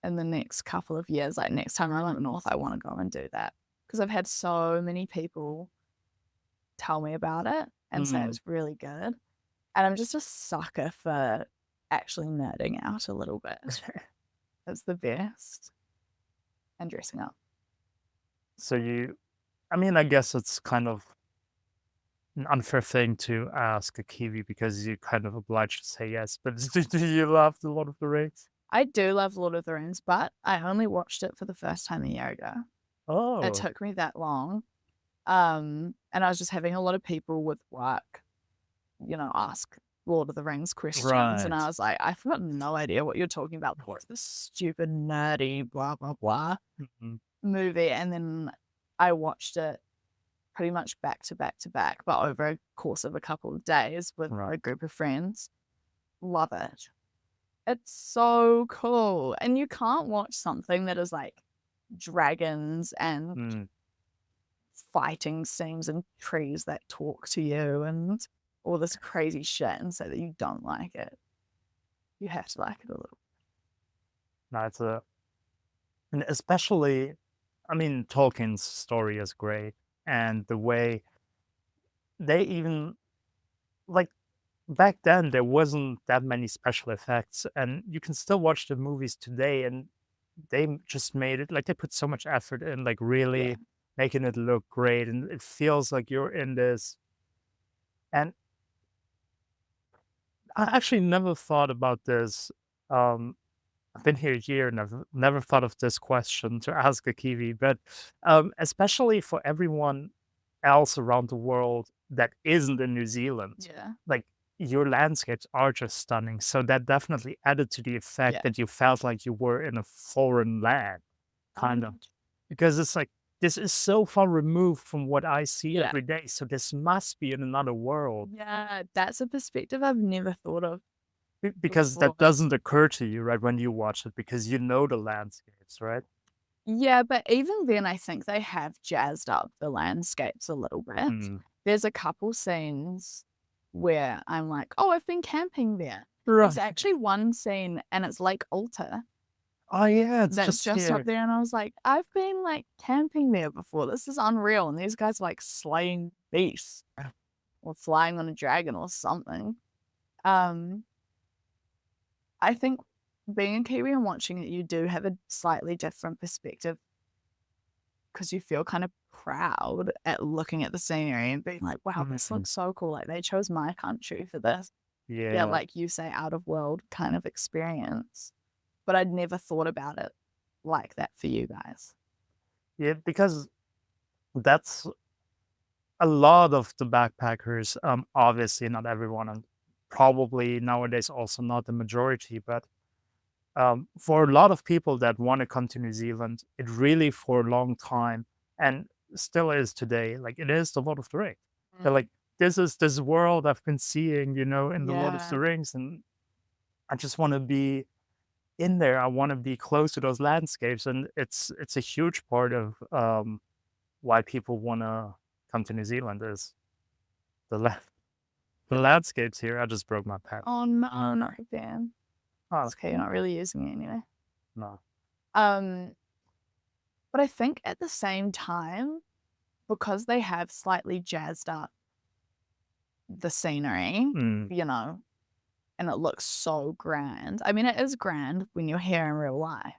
in the next couple of years, like next time I'm up north, I want to go and do that. Because I've had so many people tell me about it and say Mm. it's really good. And I'm just a sucker for actually nerding out a little bit. It's the best. And dressing up. So I mean, I guess it's kind of an unfair thing to ask a Kiwi because you're kind of obliged to say yes. But do you love the Lord of the Rings? I do love Lord of the Rings, but I only watched it for the first time a year ago. It Oh, took me that long. And I was just having a lot of people with work, ask Lord of the Rings questions. And I right. was like, I've got no idea what you're talking about. What's this stupid, nerdy, blah, blah, blah Mhm. movie? And then I watched it pretty much back to back to back, but over a course of a couple of days with Right. a group of friends. Love it. It's so cool. And you can't watch something that is like dragons and Mm. fighting scenes and trees that talk to you and all this crazy shit and say that you don't like it. You have to like it a little. No, and especially, I mean, Tolkien's story is great, and the way they even like back then there wasn't that many special effects, and you can still watch the movies today, and just made it like they put so much effort in, like Yeah. really making it look great, and it feels like you're in this. And I actually never thought about this. Um, I've been here a year and I've never thought of this question to ask a Kiwi, but especially for everyone else around the world that isn't in New Zealand, Yeah. like your landscapes are just stunning. So that definitely added to the effect Yeah. that you felt like you were in a foreign land, kind of, because it's like this is so far removed from what I see Yeah. every day. So this must be in another world. Yeah. That's a perspective I've never thought of Because before. that doesn't occur to you, right, when you watch it, because you know the landscapes, right? Yeah, but even then, I think they have jazzed up the landscapes a little bit. Mm. There's a couple scenes where I'm like, oh, I've been camping there. There's Right. actually one scene, and it's Lake Alta Oh, yeah, it's that's just just up here. there. And I was like, I've been like camping there before. This is unreal. And these guys are like slaying beasts or flying on a dragon or something. Um, I think being a Kiwi and watching it, you do have a slightly different perspective because you feel kind of proud at looking at the scenery and being like, wow, this Mhm. looks so cool. Like they chose my country for this. Yeah, Yeah. like you say, out of world kind of experience. But I'd never thought about it like that for you guys. Yeah, because that's a lot of the backpackers, obviously not everyone, and probably nowadays also not the majority, but for a lot of people that want to come to New Zealand, it really for a long time and still is today, like it is the Lord of the Rings. They're Mm. like, this is this world I've been seeing, in the Lord of Yeah. the Rings, and I just want to be in there. I want to be close to those landscapes, and it's a huge part of why people want to come to New Zealand is the the landscapes here. I just broke my pen. Oh no, not again. Oh It's okay, you're not really using it anyway. no. Um, but I think at the same time, because they have slightly jazzed up the scenery, Mm, you know, and it looks so grand. I mean, it is grand when you're here in real life,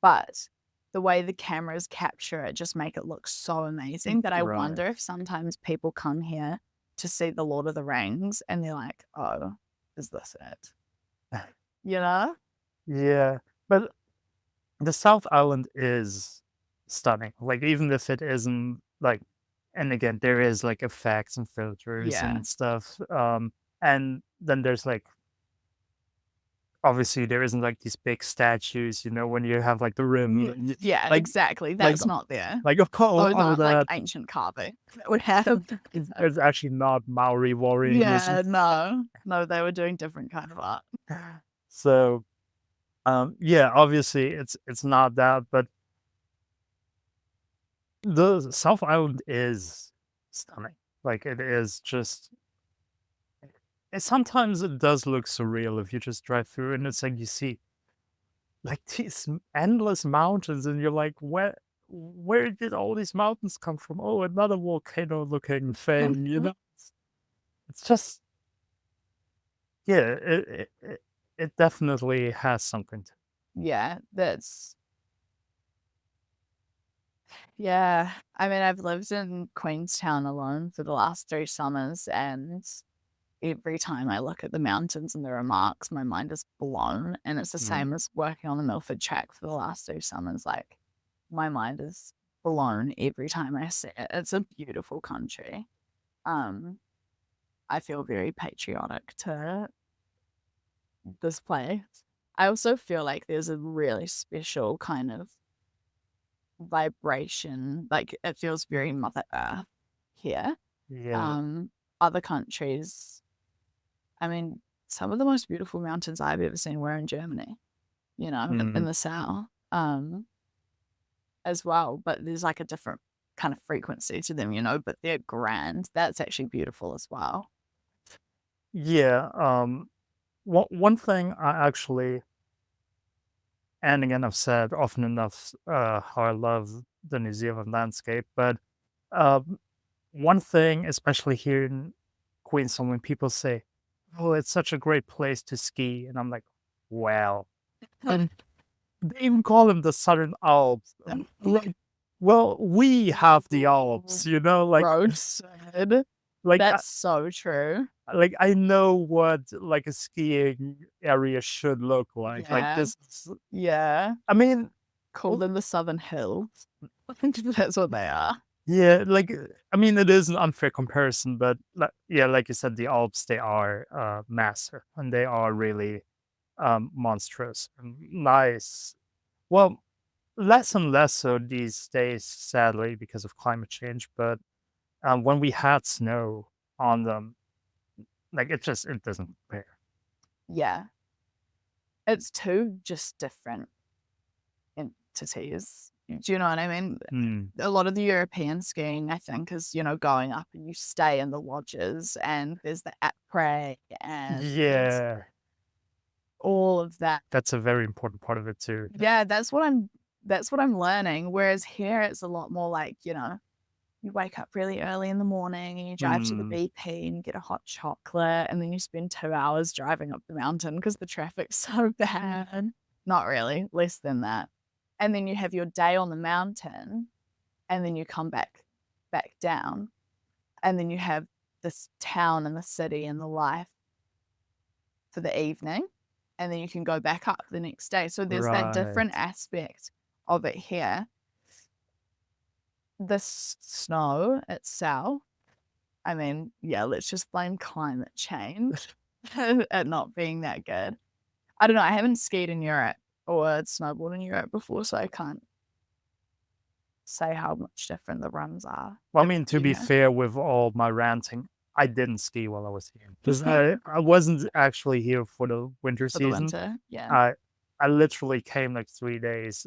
but the way the cameras capture it just make it look so amazing that I right. wonder if sometimes people come here to see The Lord of the Rings and they're like, "Oh, is this it?" You know? Yeah, but the South Island is stunning. Like even if it isn't like, and again, there is like effects and filters Yeah. and stuff. And then there's like obviously there isn't like these big statues, when you have like the rim, Yeah, like exactly. like That's not there. like of course Oh, all not like that ancient carving that would have. there's actually not Maori warriors. Yeah, no. No, they were doing different kind of art. So yeah, obviously it's not that, but the South Island is stunning. Like it is just sometimes it does look surreal if you just drive through and it's like you see like these endless mountains and you're like, where did all these mountains come from? Oh, another volcano looking thing, It's just yeah, it definitely has something to Yeah, that's yeah. I mean, I've lived in Queenstown alone for the last 3 summers, and every time I look at the mountains and the remarks, my mind is blown, and it's the mm, same as working on the Milford track for the last 2 summers, like, my mind is blown every time I see it. It's a beautiful country. Um, I feel very patriotic to this place. I also feel like there's a really special kind of vibration, like, it feels very Mother Earth here. yeah. Um, Other countries, I mean, some of the most beautiful mountains I've ever seen were in Germany, in Mm, the south, as well, but there's, like, a different kind of frequency to them, but they're grand. That's actually beautiful as well. yeah. One thing I actually and again I've said often enough how I love the New Zealand landscape, but um one thing, especially here in Queensland, when people say, "Oh, it's such a great place to ski," and I'm like, "Well," and they even call them the Southern Alps. Like, well, we have the Alps, Road said. like I, That's so true. I know what like a skiing area should look like. Like Yeah, this, yeah. I mean, Called them the Southern Hills. That's what they are. yeah, I mean, it is an unfair comparison, but yeah, like you said, the Alps they are massive and they are really monstrous and nice. Well, less and less so these days, sadly, because of climate change. But when we had snow on them, like it doesn't compare. Yeah. It's 2 just different entities. Do you know what I mean? Mm, A lot of the European skiing, I think, is, going up and you stay in the lodges and there's the après and yeah, all of that. that's a very important part of it too. Yeah, that's what I'm learning. Whereas here it's a lot more like, you wake up really early in the morning and you drive to the Mm, BP and you get a hot chocolate, and then you spend 2 hours driving up the mountain because the traffic's so bad. Not really, less than that. And then you have your day on the mountain, and then you come back down, and then you have this town and the city and the life for the evening, and then you can go back up the next day. So there's that different right. aspect of it here. The snow itself, I mean, yeah, let's just blame climate change at not being that good. I don't know, I haven't skied in Europe or snowboarded in Europe before, so I can't say how much different the runs are. Well, I Have mean, to you be have? fair with all my ranting, I didn't ski while I was here because I wasn't actually here for the winter For the season. winter, yeah. I I literally came like 3 days,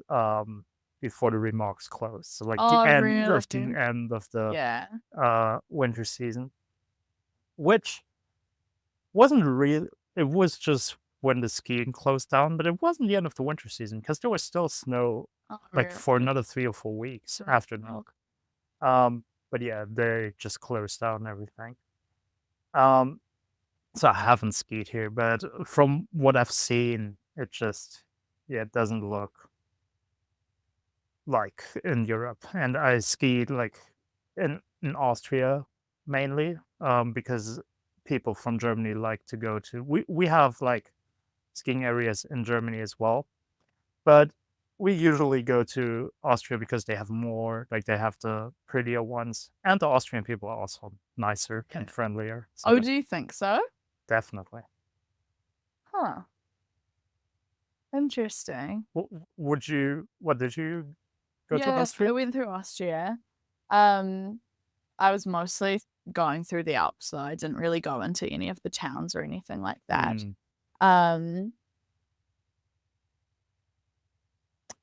before the remarks closed, so, like, Oh, really? the end of the, Yeah. winter season, which wasn't real it was just when the skiing closed down, but it wasn't the end of the winter season because there was still snow, Oh, like, for really? another 3 or 4 weeks So after that. oh, But yeah, they just closed down everything. Um, so I haven't skied here, but from what I've seen, it just yeah, it doesn't look like in Europe. And I skied like in Austria mainly, because people from Germany like to go to we have like skiing areas in Germany as well, but we usually go to Austria because they have more like they have the prettier ones, and the Austrian people are also nicer okay. and friendlier. So Oh, do you think so? definitely. Huh, interesting. Would you? What did you go to Yes, I Austria? went through Austria. Um, I was mostly going through the Alps, so I didn't really go into any of the towns or anything like that. Mm, Um,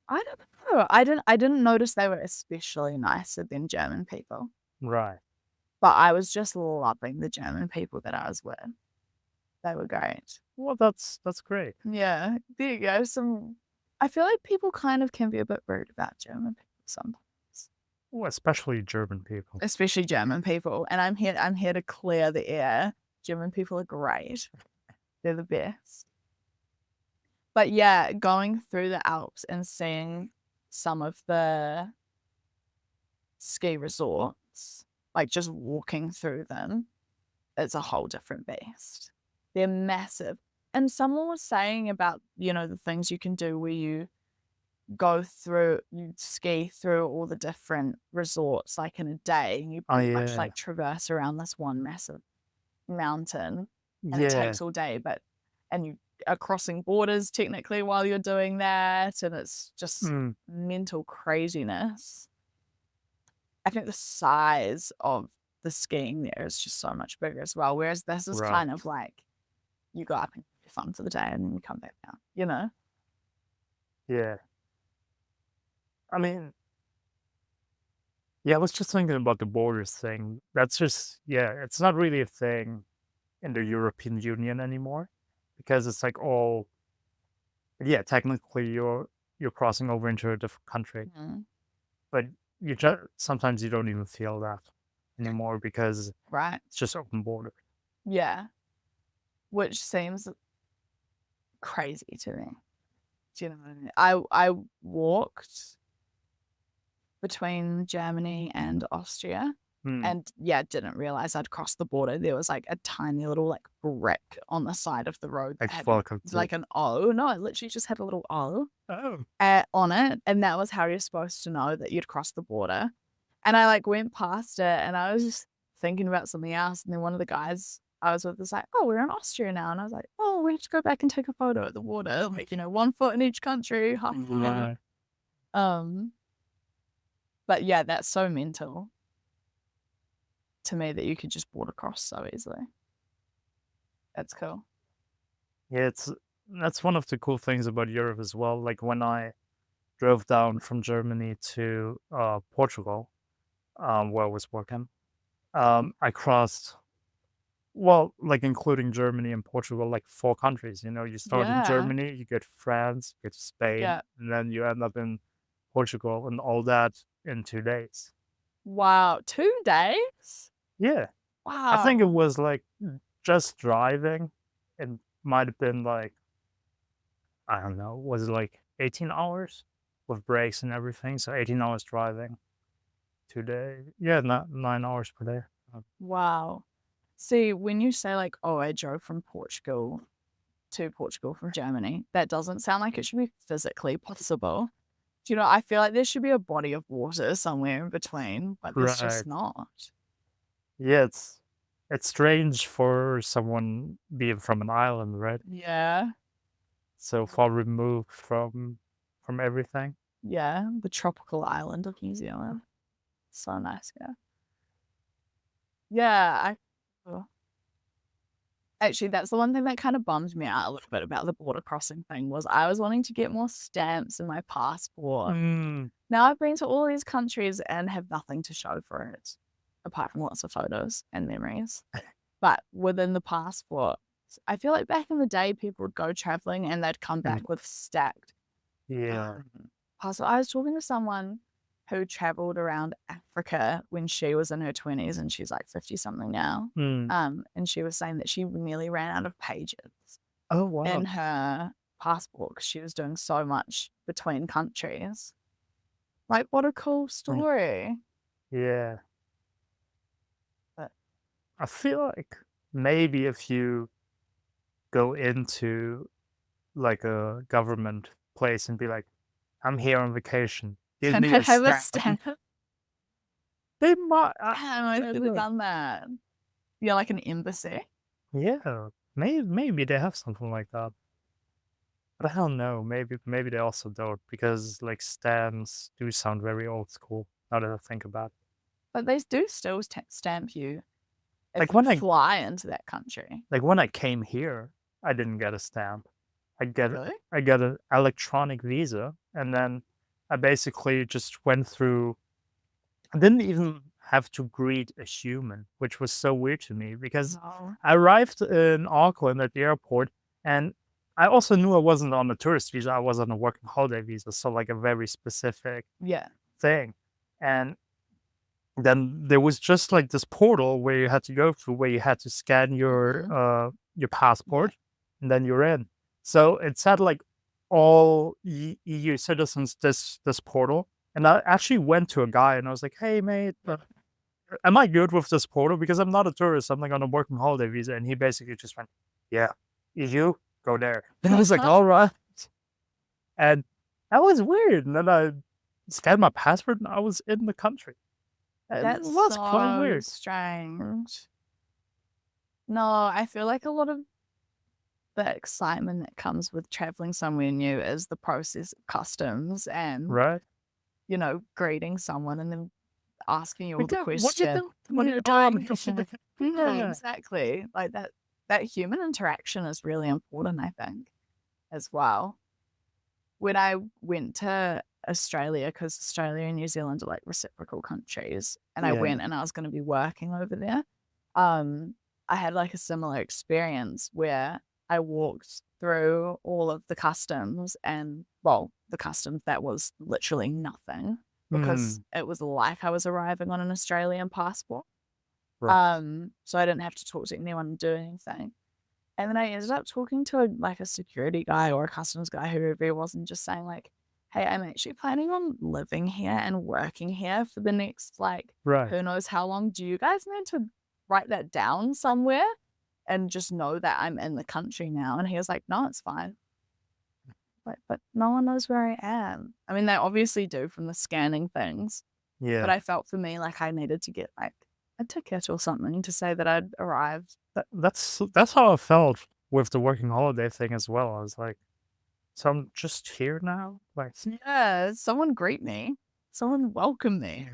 I don't know. I didn't notice they were especially nicer than German people, right. but I was just loving the German people that I was with. They were great. Well, that's great. Yeah, there you go. I feel like people kind of can be a bit rude about German people sometimes, Well, especially German people. especially German people. And I'm here to clear the air. German people are great. They're the best. But yeah, going through the Alps and seeing some of the ski resorts, like just walking through them, it's a whole different beast. They're massive. And someone was saying about, the things you can do where you ski through all the different resorts like in a day, and you Oh pretty much yeah, like traverse around this one massive mountain, and it yeah. takes all day, and you are crossing borders technically while you're doing that, and it's just Mm, mental craziness. I think the size of the skiing there is just so much bigger as well. Whereas this is right. kind of like you go up and have fun for the day and then you come back down. Yeah. I mean, yeah. I was just thinking about the borders thing. That's just yeah. It's not really a thing in the European Union anymore because it's like all yeah. Technically, you're crossing over into a different country, Mhm. but you just sometimes you don't even feel that anymore because Right. it's just open border. Yeah. Which seems crazy to me. Do you know what I mean? I walked between Germany and Austria, Hmm. and yeah, didn't realize I'd crossed the border. There was like a tiny little like brick on the side of the road that Like had welcome to like an O. No, it literally just had a little O oh on it, and that was how you're supposed to know that you'd crossed the border. And I like went past it, and I was just thinking about something else, and then one of the guys I was with was like, "Oh, we're in Austria now," and I was like, "Oh, we have to go back and take a photo at the border, like 1 foot in each country." Ha, ha. right. Um, but yeah, that's so mental to me that you could just board across so easily. That's cool. Yeah, it's that's one of the cool things about Europe as well. Like when I drove down from Germany to Portugal, where I was working, I crossed well, like including Germany and Portugal, like 4 countries. You start in Yeah, Germany, you get France, you get to Spain, yeah, and then you end up in Portugal, and all that in 2 days. Wow, 2 days? Yeah. I think it Wow. was, like, just driving. It might have been, like, I don't know, was it, like, 18 hours with breaks and everything? So 18 hours driving, 2 day yeah, not 9 hours per day. Wow. See, when you say like, "Oh, I drove from Portugal to Portugal from Germany," that doesn't sound like it should be physically possible. Do you know, I feel like there should be a body of water somewhere in between, but there's just Right. not. Yeah, it's strange for someone being from an island, right? Yeah. So far removed from everything. Yeah, the tropical island of New Zealand. So nice, yeah. Yeah, I oh, actually, that's the one thing that kinda bummed me out a little bit about the border crossing thing was I was wanting to get more stamps in my passport. Mm, Now I've been to all these countries and have nothing to show for it, apart from lots of photos and memories. But within the passport, I feel like back in the day, people would go traveling and they'd come and back with stacked yeah. passport. I was talking to someone who traveled around Africa when she was in her 20s and she's like 50 something now. Mm. And she was saying that she nearly ran out of pages Oh, in wow. her passport because she was doing so much between countries. Like, what a cool Mm, story. yeah. But I feel like maybe if you go into, like, a government place and be like, "I'm here on vacation. Give can me I a have a stamp." stamp? They might Damn, I I should don't have know. done that. Yeah, like an embassy. Yeah, maybe they have something like that. But I don't know, maybe they also don't because, like, stamps do sound very old school now that I think about it. But they do still stamp you if Like, you fly into that country. when I came here, I didn't get a stamp. Really? I get an electronic visa, and then I basically just went through I didn't even have to greet a human, which was so weird to me because No. I arrived in Auckland at the airport, and I also knew I wasn't on a tourist visa, I was on a working holiday visa, so, like, a very specific Yeah. thing, and then there was just, like, this portal where you had to go through, where you had to scan Mhm. your Yeah. passport, and then you're in. So it said, like, all EU citizens this portal, and I actually went to a guy and I was like, "Hey, mate, am I good with this portal? Because I'm not a tourist, I'm, like, on a working holiday visa," and he basically just went, "Yeah, EU, go there." And I was like, "Alright." And that was weird, and then I scanned my passport and I was in the country. And it That's was quite so weird. strange. No, I feel like a lot of the excitement that comes with traveling somewhere new is the process of customs and, Right? greeting someone and then asking you all Like, the "Yeah, what you questions. do "What are here? you doing?" Yeah. Exactly. Like, that human interaction is really important, I think, as well. When I went to Australia, because Australia and New Zealand are, like, reciprocal countries, and I Yeah. went and I was gonna be working over there, um, I had, like, a similar experience where I walked through all of the customs and well, the customs that was literally nothing because Mhm. it was like I was arriving on an Australian passport. Right. So I didn't have to talk to anyone, do anything. And then I ended up talking to like a security guy or a customs guy, whoever it was, and just saying like, "Hey, I'm actually planning on living here and working here for the next like Right. who knows how long. Do you guys need to write that down somewhere and just know that I'm in the country now?" And he was like, "No, it's fine." Like, but no one knows where I am. I mean, they obviously do from the scanning things, but Yeah. I felt for me like I needed to get like a ticket or something to say that I'd arrived. That's how I felt with the working holiday thing as well. I was like, "So I'm just here now?" Like, Yeah, someone greet me. Someone welcome me.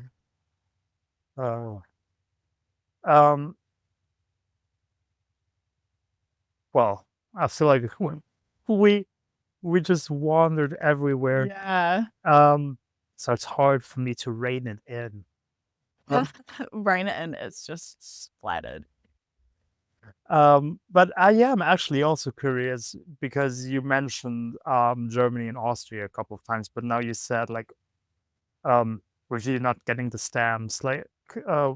oh. Um, well, I feel like we we just wandered everywhere. Yeah. Um, so it's hard for me to rein it in. Um, Rain it in, it's just splattered. but I am actually also curious because you mentioned Germany and Austria a couple of times, but now you said like were you not getting the stamps? Like, uh,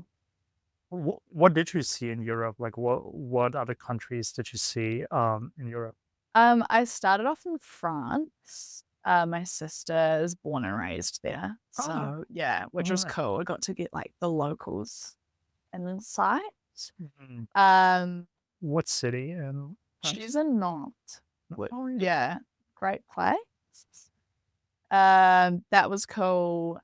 what did you see in Europe? Like, what other countries did you see in Europe? I started off in France. My sister is born and raised there. Oh, So, yeah, which was alright. cool. I got to get, like, the locals insight. Mhm. Um, What city in France? she's in Nantes. Oh, yeah. Yeah, great place. That was cool.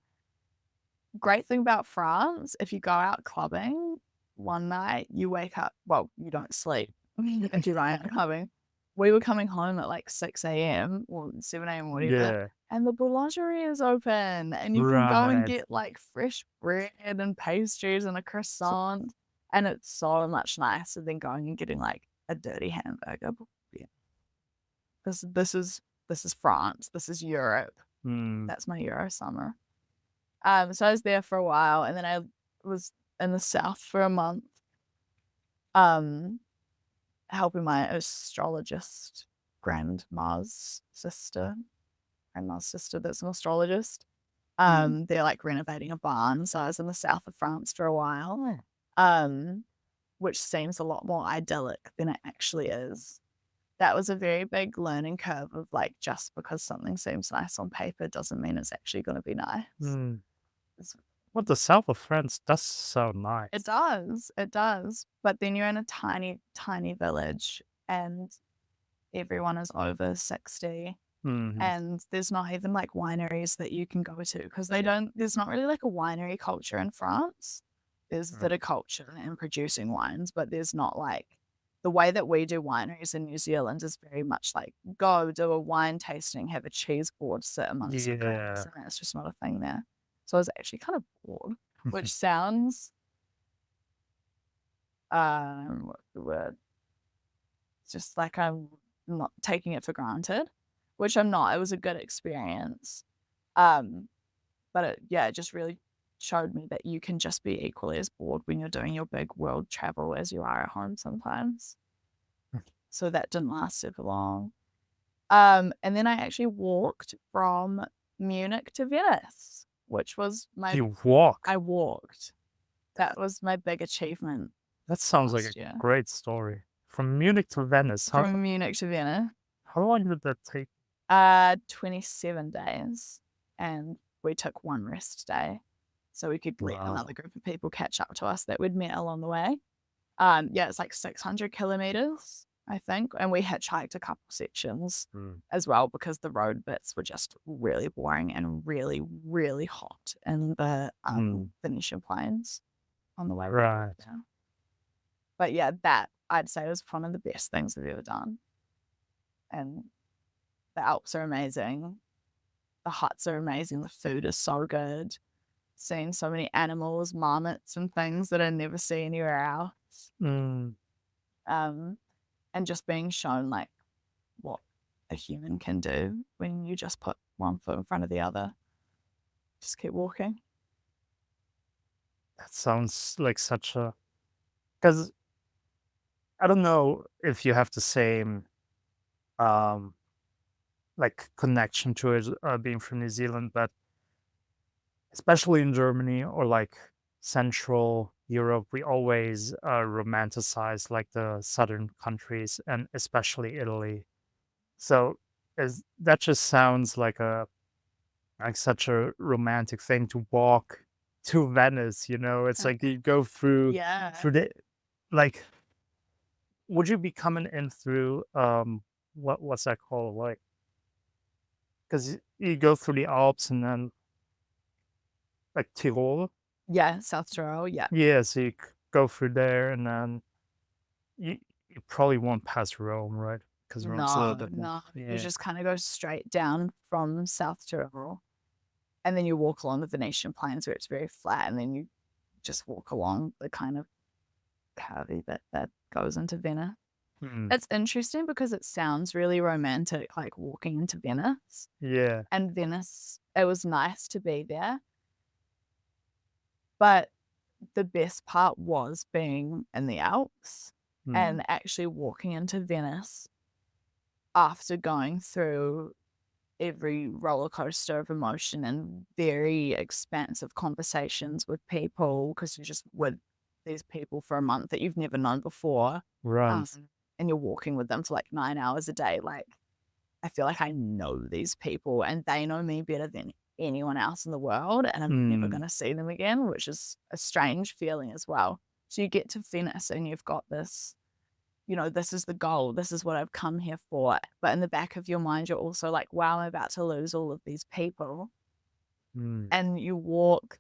Great thing about France, if you go out clubbing one night, you wake up well, you don't sleep if you're out clubbing. We were coming home at, like, 6 a.m. or 7 a.m., whatever, Yeah, and the boulangerie is open, and you can go and right. get, like, fresh bread and pastries and a So croissant, and it's so much nicer than going and getting, like, a dirty hamburger. But yeah, this is France, this is Europe. mm, That's my Euro summer. So I was there for a while, and then I was in the South for a month, um, helping my astrologist grandma's sister that's an astrologist. mhm. They're, like, renovating a barn, so I was in the South of France for a while, Oh, which seems a lot more idyllic than it actually is. That was a very big learning curve of, like, just because something seems nice on paper doesn't mean it's actually gonna be nice. mm. It's Well, the south of France does sound nice. It does, but then you're in a tiny, tiny village, and everyone is over 60, Mhm. and there's not even, like, wineries that you can go to because they don't there's not really, like, a winery culture in France. There's Mm. viticulture and producing wines, but there's not, like the way that we do wineries in New Zealand is very much like, go do a wine tasting, have a cheese board, sit amongst your grapes, Yeah. and that's just not a thing there. So I was actually kind of bored, which sounds what's the word? It's just like I'm not taking it for granted, which I'm not. It was a good experience. Um, but it just really showed me that you can just be equally as bored when you're doing your big world travel as you are at home sometimes. So that didn't last super long. And then I actually walked from Munich to Venice, which was You walk? I walked. That was my big achievement That sounds like a last year. great story. From Munich to Venice, From Munich to Venice. how long did that take? 27 days, and we took one rest day, so we could let another Wow. group of people catch up to us that we'd met along the way. Yeah, it's like 600 kilometers, I think, and we hitchhiked a couple sections Mm. as well because the road bits were just really boring and really, really hot in the, Mm. Venetian plains on the way back Right. there. But yeah, that I'd say was one of the best things I've ever done, and the Alps are amazing. The huts are amazing, the food is so good. Seeing so many animals, marmots and things that I never see anywhere else. Mm. Um, and just being shown, like, what a human can do when you just put one foot in front of the other. Just keep walking. That sounds like such a, because I don't know if you have the same, um, like, connection to it, being from New Zealand, but especially in Germany or, like, Central Europe, we always, romanticize, like, the southern countries and especially Italy. So, is that just sounds like such a romantic thing to walk to Venice, you know? It's like you go Yeah. through the, like, would you be coming in through, what's that called? Like, 'cause you go through the Alps and then, like, Tyrol? Yeah, South Tyrol, yeah. Yeah, so you go through there and then you you probably won't pass Rome, right? Because Rome's a little No, bit more, no, you yeah. just kinda go straight down from South Tyrol, and then you walk along the Venetian plains where it's very flat, and then you just walk along the kind of curvy bit that goes into Venice. Mm, It's interesting because it sounds really romantic, like walking into Venice, yeah. and Venice it was nice to be there, but the best part was being in the Alps Mm, and actually walking into Venice after going through, every roller coaster of emotion and very expansive conversations with people because you're just with these people for a month that you've never known before. Um, Right. and you're walking with them for like 9 hours a day. Like, I feel like I know these people and they know me better than anyone else in the world. And I'm never Mm, going to see them again, which is a strange feeling as well. So you get to Venice and you've got this, this is the goal. This is what I've come here for. But in the back of your mind, you're also like, wow, I'm about to lose all of these people. mm, And you walk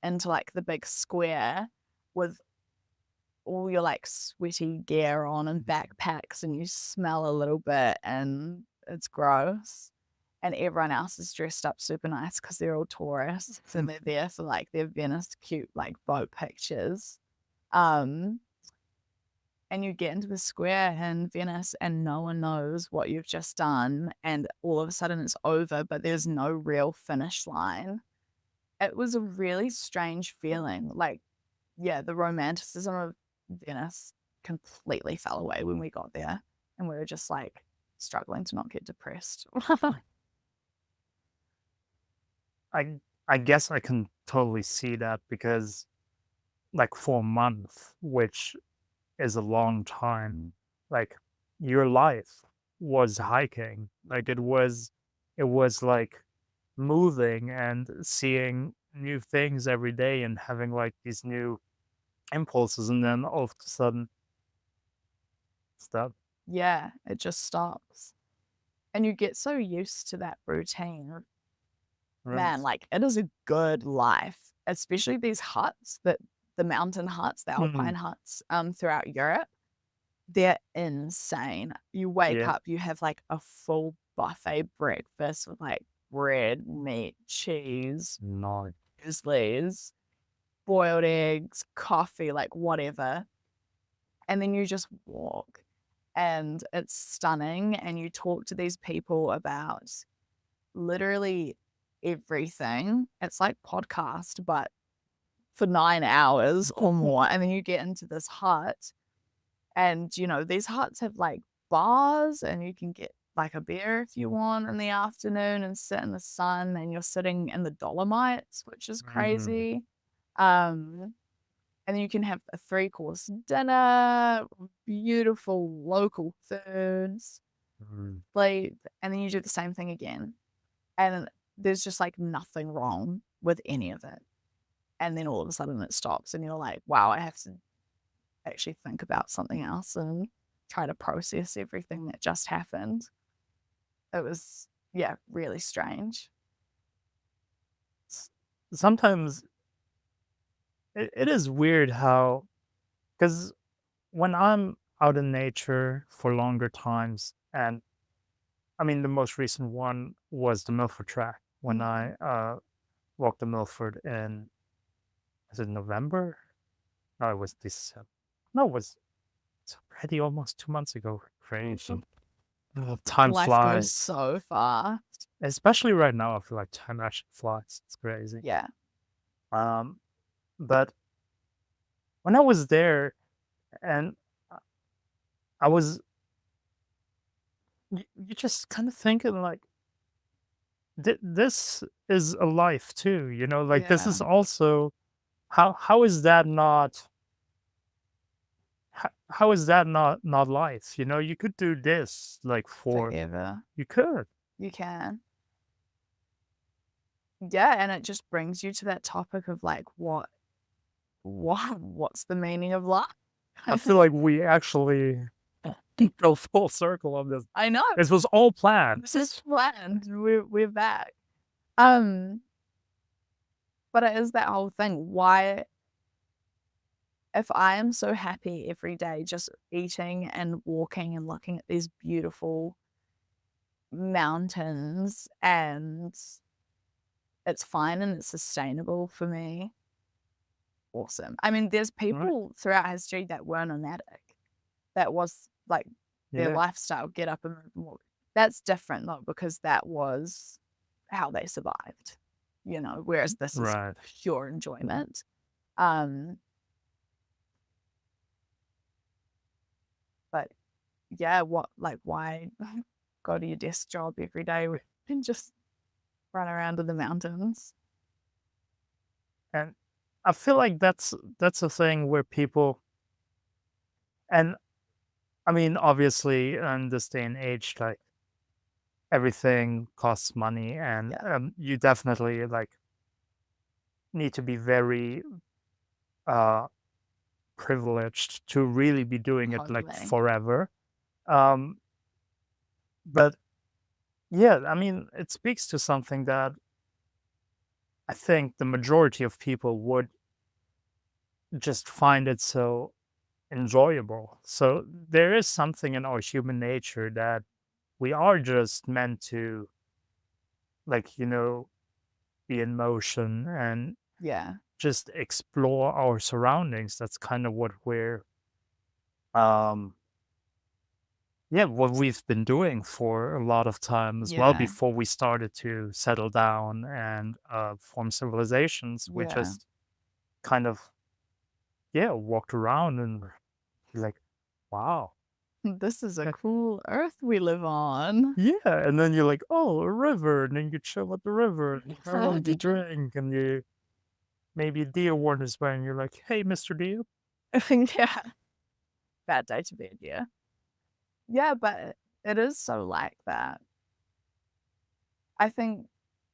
into like the big square with all your like sweaty gear on and backpacks, and you smell a little bit and it's gross. And everyone else is dressed up super nice because they're all tourists and they're there for like their Venice cute like boat pictures. Um, and you get into the square in Venice and no one knows what you've just done. And all of a sudden it's over, but there's no real finish line. It was a really strange feeling. Like, yeah, the romanticism of Venice completely fell away when we got there. And we were just like struggling to not get depressed. I I guess I can totally see that because like for a month, which is a long time, like your life was hiking. Like it was like moving and seeing new things every day and having like these new impulses, and then all of a sudden stuff. Yeah, it just stops. And you get so used to that routine. Man, Right. like it is a good life, especially these huts that the mountain huts, the Mhm. alpine huts throughout Europe. They're insane. You wake Yeah. up, you have like a full buffet breakfast with like bread, meat, cheese, No. mueslis, boiled eggs, coffee, like whatever. And then you just walk and it's stunning. And you talk to these people about literally everything. It's like podcast, but for 9 hours or more. And then you get into this hut and, these huts have like bars and you can get like a beer if you want in the afternoon and sit in the sun and you're sitting in the Dolomites, which is Mhm. crazy. Um, and then you can have a three-course dinner, beautiful local foods, Mm. sleep, and then you do the same thing again. And there's just like nothing wrong with any of it. And then all of a sudden it stops and you're like, wow, I have to actually think about something else and try to process everything that just happened. It was, yeah, really strange. S- Sometimes it is weird how, because when I'm out in nature for longer times, and I mean, the most recent one was the Milford Track when Mm. I walked the Milford in, was it November? No, it was December. No, it's already almost 2 months ago. Crazy. Time Life goes flies. so far. Especially right now, I feel like time actually flies. It's crazy. Yeah. Um, but when I was there and I I was, you just kind of thinking like, this is a life too, like this Yeah. is also, how is that not, how is that not life? You could do this like for, Forever. you could. You can. Yeah. And it just brings you to that topic of like, what's the meaning of life? I feel like we actually go full circle on this. I know. This was all planned. This is planned. We're back. Um, but it is that whole thing. Why, if I am so happy every day just eating and walking and looking at these beautiful mountains and it's fine and it's sustainable for me, awesome. I mean, there's Right. people throughout history that were nomadic. That was like their Yeah. lifestyle, get up and move and walk. That's different though, because that was how they survived, whereas this is Right. pure enjoyment. Um, but yeah, what like why go to your desk job every day? and just run around in the mountains. And I feel like that's a thing where people, and I mean, obviously, in this day and age, like everything costs money, and Yeah, you definitely like need to be very uh privileged to really be doing it like totally. forever. Um, but yeah, I mean, it speaks to something that I think the majority of people would just find it so enjoyable. So there is something in our human nature that we are just meant to, like, be in motion and Yeah, just explore our surroundings. That's kind of what um yeah, what we've been doing for a lot of time as well yeah, before we started to settle down and form civilizations. We yeah. just kind of, yeah, walked around and like, wow. This is a Yeah, cool earth we live on. yeah, and then you're like, oh, a river, and then you chill at the river, and you have a drink, and you maybe a deer wanders by, and you're like, hey, Mr. Deer. Yeah, bad day to be a deer. Yeah, but it is so like that. I think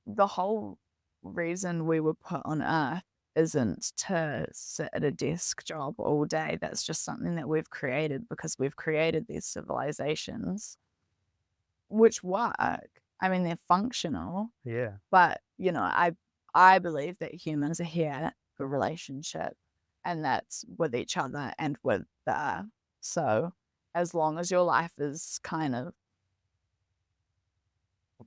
the whole reason we were put on Earth isn't to sit at a desk job all day. That's just something that we've created because we've created these civilizations which work. I mean, they're functional, Yeah. but I believe that humans are here for relationship, and that's with each other and with the earth. So as long as your life is kind of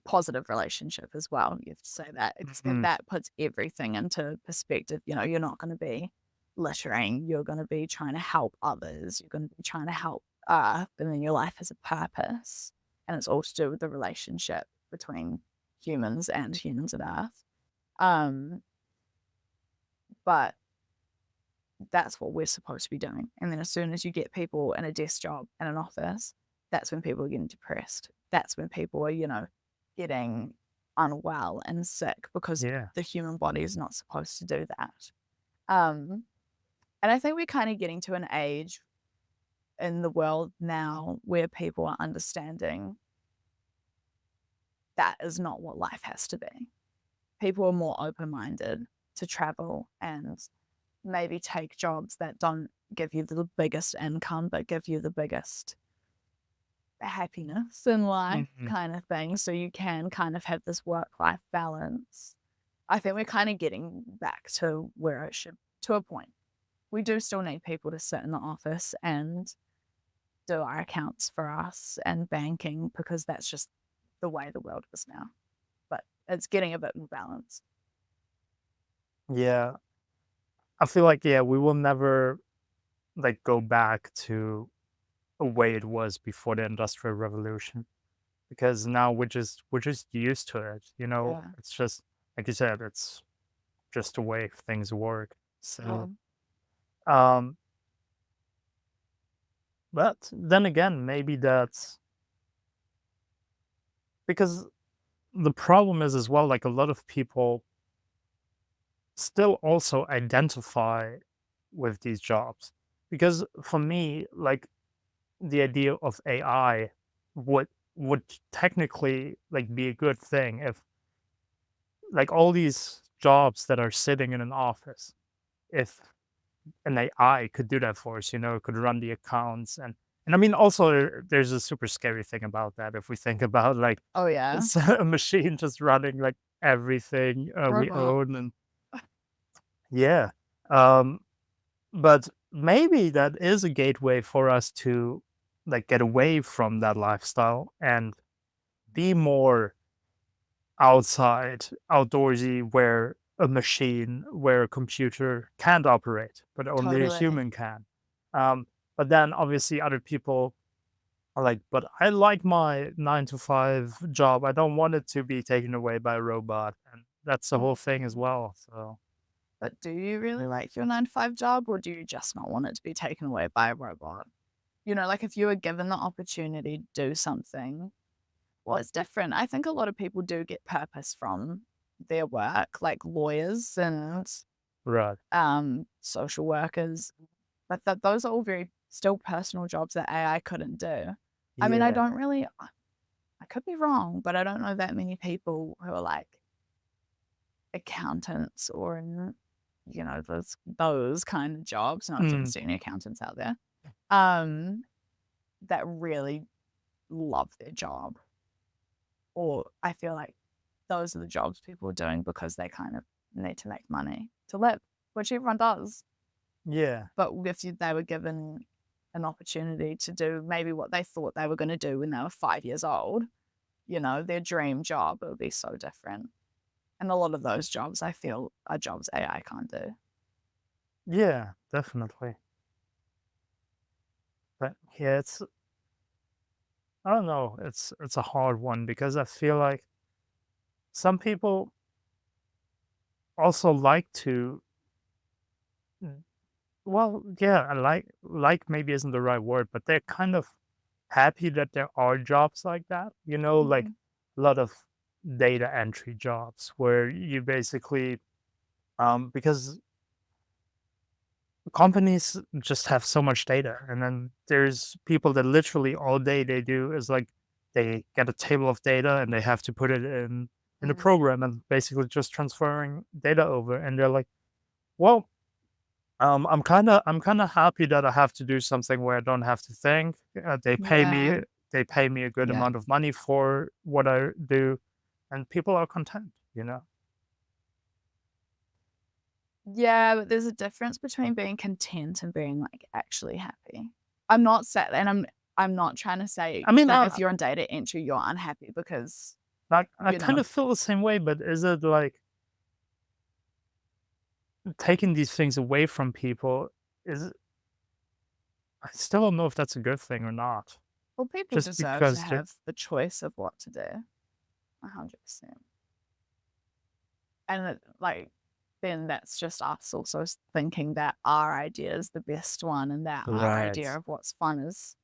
positive relationship as well. You have to say that because then Mhm. that puts everything into perspective. You're not going to be littering. You're going to be trying to help others. You're going to be trying to help Earth, and then your life has a purpose, and it's all to do with the relationship between humans and Earth. Um, but that's what we're supposed to be doing. And then as soon as you get people in a desk job and an office, that's when people are getting depressed. That's when people are, getting unwell and sick because Yeah. the human body is not supposed to do that. Um, and I think we're kind of getting to an age in the world now where people are understanding that is not what life has to be. People are more open minded to travel and maybe take jobs that don't give you the biggest income, but give you the biggest happiness in life Mhm. kind of thing. So you can kind of have this work life balance. I think we're kind of getting back to where it should, to a point. We do still need people to sit in the office and do our accounts for us and banking because that's just the way the world is now. But it's getting a bit more balanced. Yeah. I feel like, yeah, we will never like go back to a way it was before the Industrial Revolution because now we're just used to it. Yeah. It's just like you said, it's just the way things work. Yeah. So, um, but then again, maybe that's because the problem is as well, like a lot of people still also identify with these jobs. Because for me, like the idea of AI would would technically like be a good thing if like all these jobs that are sitting in an office, if an AI could do that for us, it could run the accounts and I mean also there's a super scary thing about that if we think about like Oh, yeah. it's a machine just running like everything we Robot. own and yeah. Um but maybe that is a gateway for us to like get away from that lifestyle and be more outside, outdoorsy, where a computer can't operate, but only a Totally. human can. Um, but then obviously other people are like, but I like my 9 to 5 job. I don't want it to be taken away by a robot. And that's the whole thing as well. So But do you really like your 9 to 5 job, or do you just not want it to be taken away by a robot? Like, if you were given the opportunity to do something Well, it's different. I think a lot of people do get purpose from their work, like lawyers and Right. social workers, but those are all very still personal jobs that AI couldn't do. I mean, I Yeah. don't really, I could be wrong, but I don't know that many people who are like accountants or in, those kind of jobs. No Mm. offense to any accountants out there, um, that really love their job. Or I feel like those are the jobs people are doing because they kind of need to make money to live, which everyone does. Yeah. But if they were given an opportunity to do maybe what they thought they were going to do when they were 5 years old, their dream job, it would be so different. And a lot of those jobs I feel are jobs AI can't do. Yeah, definitely. But yeah, it's I don't know. It's a hard one because I feel like some people also like to mm, well, yeah, I like maybe isn't the right word, but they're kind of happy that there are jobs like that, like Mhm. a lot of data entry jobs where you basically because companies just have so much data, and then there's people that literally all day they do is like they get a table of data and they have to put it in a Mm. program and basically just transferring data over, and they're like, well, I'm kind of happy that I have to do something where I don't have to think. Yeah. They pay me a good Yeah. amount of money for what I do, and people are content. Yeah, but there's a difference between being content and being, like, actually happy. I'm not sa and I'm not trying to say I mean, that if you're on data entry, you're unhappy because, I you kind know of feel the same way, but is it like taking these things away from people is I still don't know if that's a good thing or not. well, people Just deserve to because have the choice of what to do, 100%. And like, then that's just us also thinking that our idea is the best one and that our right. idea of what's fun is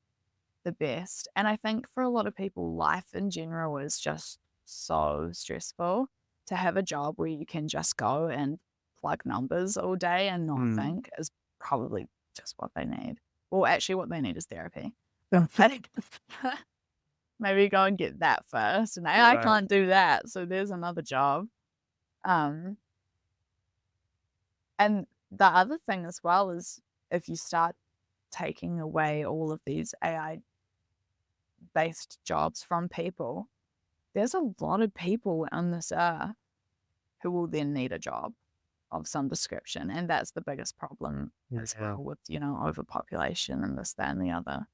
the best. And I think for a lot of people, life in general is just so stressful. To have a job where you can just go and plug numbers all day and not Mm. think is probably just what they need. Well, actually, what they need is therapy. I think maybe go and get that first. And I Right. can't do that. So there's another job. Um, and the other thing as well is if you start taking away all of these AI based jobs from people, there's a lot of people on this earth who will then need a job of some description. And that's the biggest problem as Yeah. well with, overpopulation and this, that, and the other.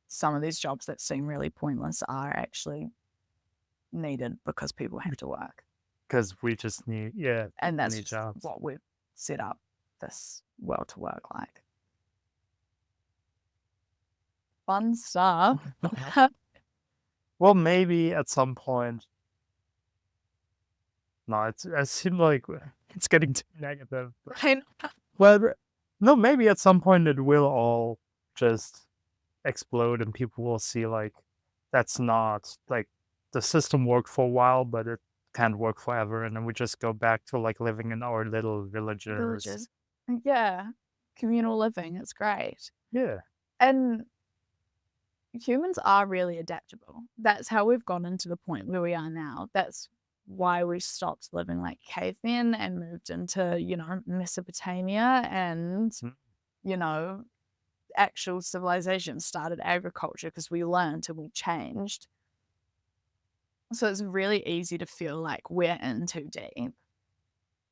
Some of these jobs that seem really pointless are actually needed because people have to work. Because we just need, yeah, And people that's need just jobs. what we've set up this world to work like. Fun stuff. Well, maybe at some point. No, it seems like it's getting too negative. I Well, no, maybe at some point it will all just explode and people will see like that's not like the system worked for a while, but it can't work forever. And then we just go back to like living in our little villages. villages. Yeah. Communal living. It's great. Yeah. And humans are really adaptable. That's how we've gotten to the point where we are now. That's why we stopped living like cavemen and moved into, Mesopotamia and, Mm. you know, actual civilization started agriculture because we learned and we changed. So it's really easy to feel like we're in too deep,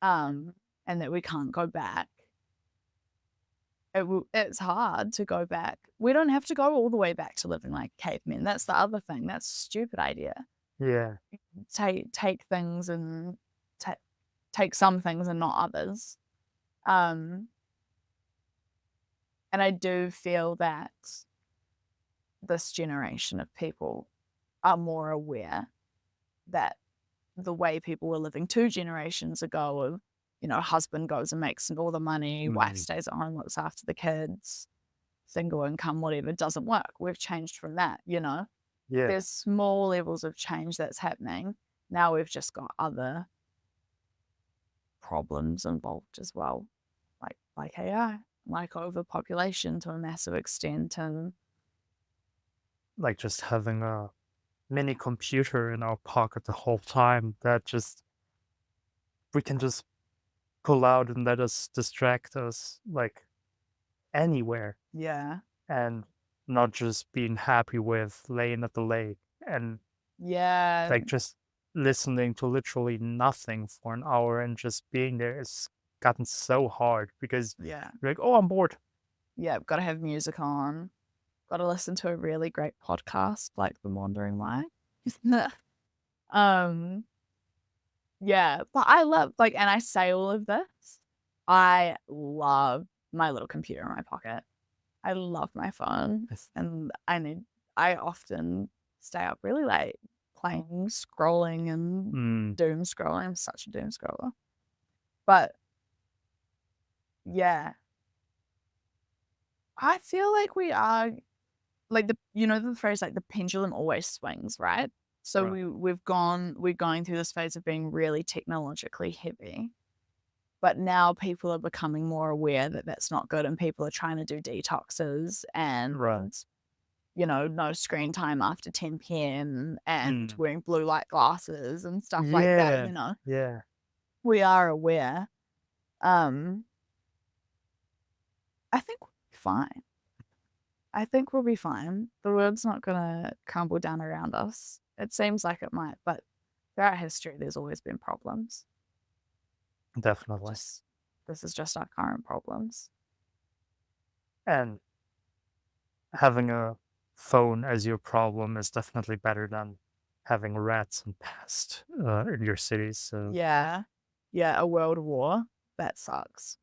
um, and that we can't go back. It's hard to go back. We don't have to go all the way back to living like cavemen. That's the other thing. That's a stupid idea. Yeah. Take things and ta take some things and not others. Um, and I do feel that this generation of people are more aware that the way people were living 2 generations ago of, husband goes and makes all the money, wife Mm. stays at home, looks after the kids, single income, whatever, doesn't work. We've changed from that, you know? Yeah, there's small levels of change that's happening. Now we've just got other problems involved as well, like AI, like overpopulation to a massive extent, and like just having a mini computer in our pocket the whole time that just we can just pull out and let us distract us like anywhere yeah, and not just being happy with laying at the lake and yeah, like just listening to literally nothing for an hour and just being there is gotten so hard because yeah, you're like, oh, I'm bored. yeah. Got to have music on. Got to listen to a really great podcast like The Wandering Light. um, yeah, but I love and I say all of this. I love my little computer in my pocket. I love my phone, Yes. and I often stay up really late playing, scrolling, and Mm, doom scrolling. I'm such a doom scroller. But yeah, I feel like we are like the phrase like the pendulum always swings, right? So right. we're going through this phase of being really technologically heavy. But now people are becoming more aware that that's not good, and people are trying to do detoxes and, Right. no screen time after 10 p.m. and Mm. wearing blue light glasses and stuff like that, Yeah. Yeah. We are aware. Um, I think we'll be fine. I think we'll be fine. The world's not gonna crumble down around us. It seems like it might, but throughout history, there's always been problems. Definitely. Just This is just our current problems. And having a phone as your problem is definitely better than having rats and pests in your cities. So, Yeah. Yeah, a world war. That sucks.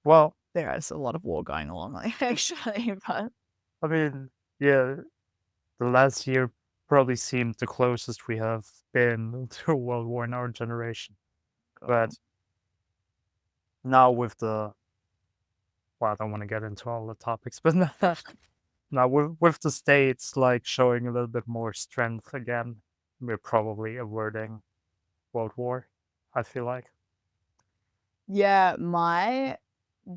well, There is a lot of war going on, actually, but I mean, yeah, the last year probably seemed the closest we have been to a world war in our generation. God. But now with the, well, I don't want to get into all the topics, but now with the states like showing a little bit more strength again, we're probably averting world war. I feel like. Yeah, my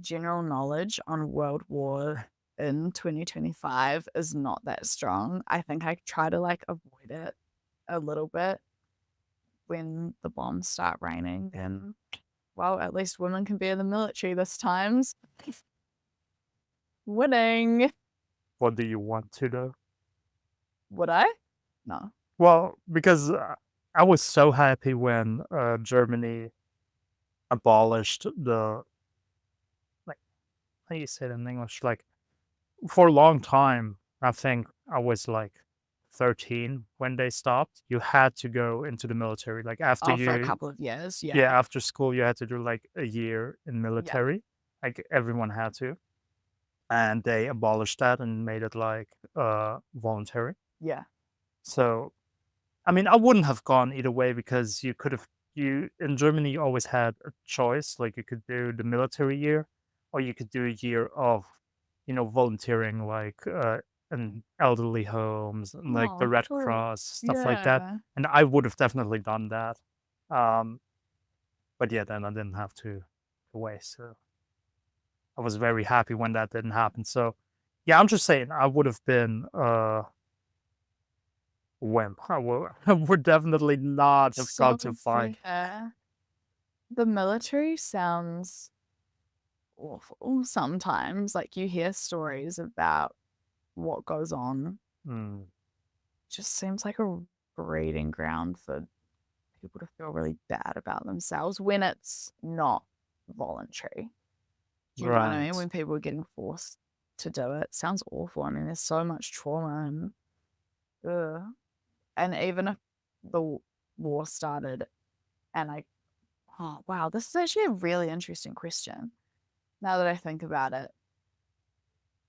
general knowledge on World War in 2025 is not that strong. I think I try to, avoid it a little bit when the bombs start raining, and, well, at least women can be in the military this times. Winning. What do you want to know? Would I? No. Well, because I was so happy when Germany abolished the, like, how do you say it in English? Like, for a long time, I think I was like 13 when they stopped. You had to go into the military. Like after Oh, for a you, couple of years, yeah. yeah, after school, you had to do like a year in Yeah, military. Like everyone had to, and they abolished that and made it like voluntary. yeah, So I mean, I wouldn't have gone either way because you could have you in Germany you always had a choice. Like you could do the military year, or you could do a year of, volunteering, like in elderly homes and like the Oh, Red cool. Cross stuff like that. Yeah. And I would have definitely done that. Um, but yeah, then I didn't have to waste. So I was very happy when that didn't happen. So yeah, I'm just saying I would have been wimp. I would definitely not have So gone to fight. fair. The military sounds awful sometimes. Like, you hear stories about what goes on. Mm, Just seems like a breeding ground for people to feel really bad about themselves when it's not voluntary. Do you know what I mean? right. When people are getting forced to do it, sounds awful. I mean, there's so much trauma and ugh. And even if the war started and oh wow, this is actually a really interesting question. Now that I think about it,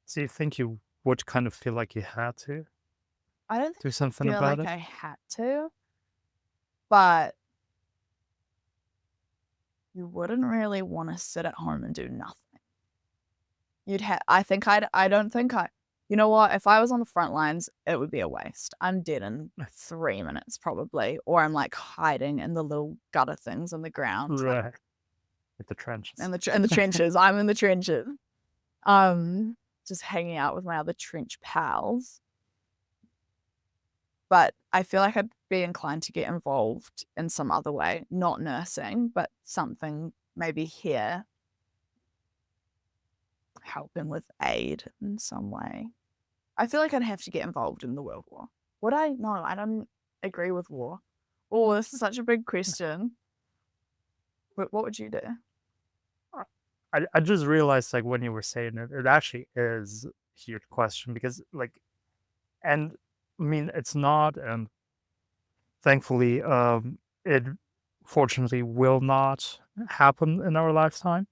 So you think you would kind of feel like you had to I don't think do I something feel about like it? I had to, but you wouldn't really want to sit at home and do nothing. I don't think You know what? If I was on the front lines, it would be a waste. I'm dead in 3 minutes probably, or I'm, like, hiding in the little gutter things on the ground, like, Right. With the trenches. in the trenches. I'm in the trenches. Um, just hanging out with my other trench pals. But I feel like I'd be inclined to get involved in some other way, not nursing, but something maybe here, helping with aid in some way. I feel like I'd have to get involved in the World War. Would I? No, I don't agree with war. Oh, this is such a big question. But what would you do? I just realized, like, when you were saying it, it actually is a huge question because, like, and I mean, it's not, and thankfully, it fortunately will not happen in our lifetime.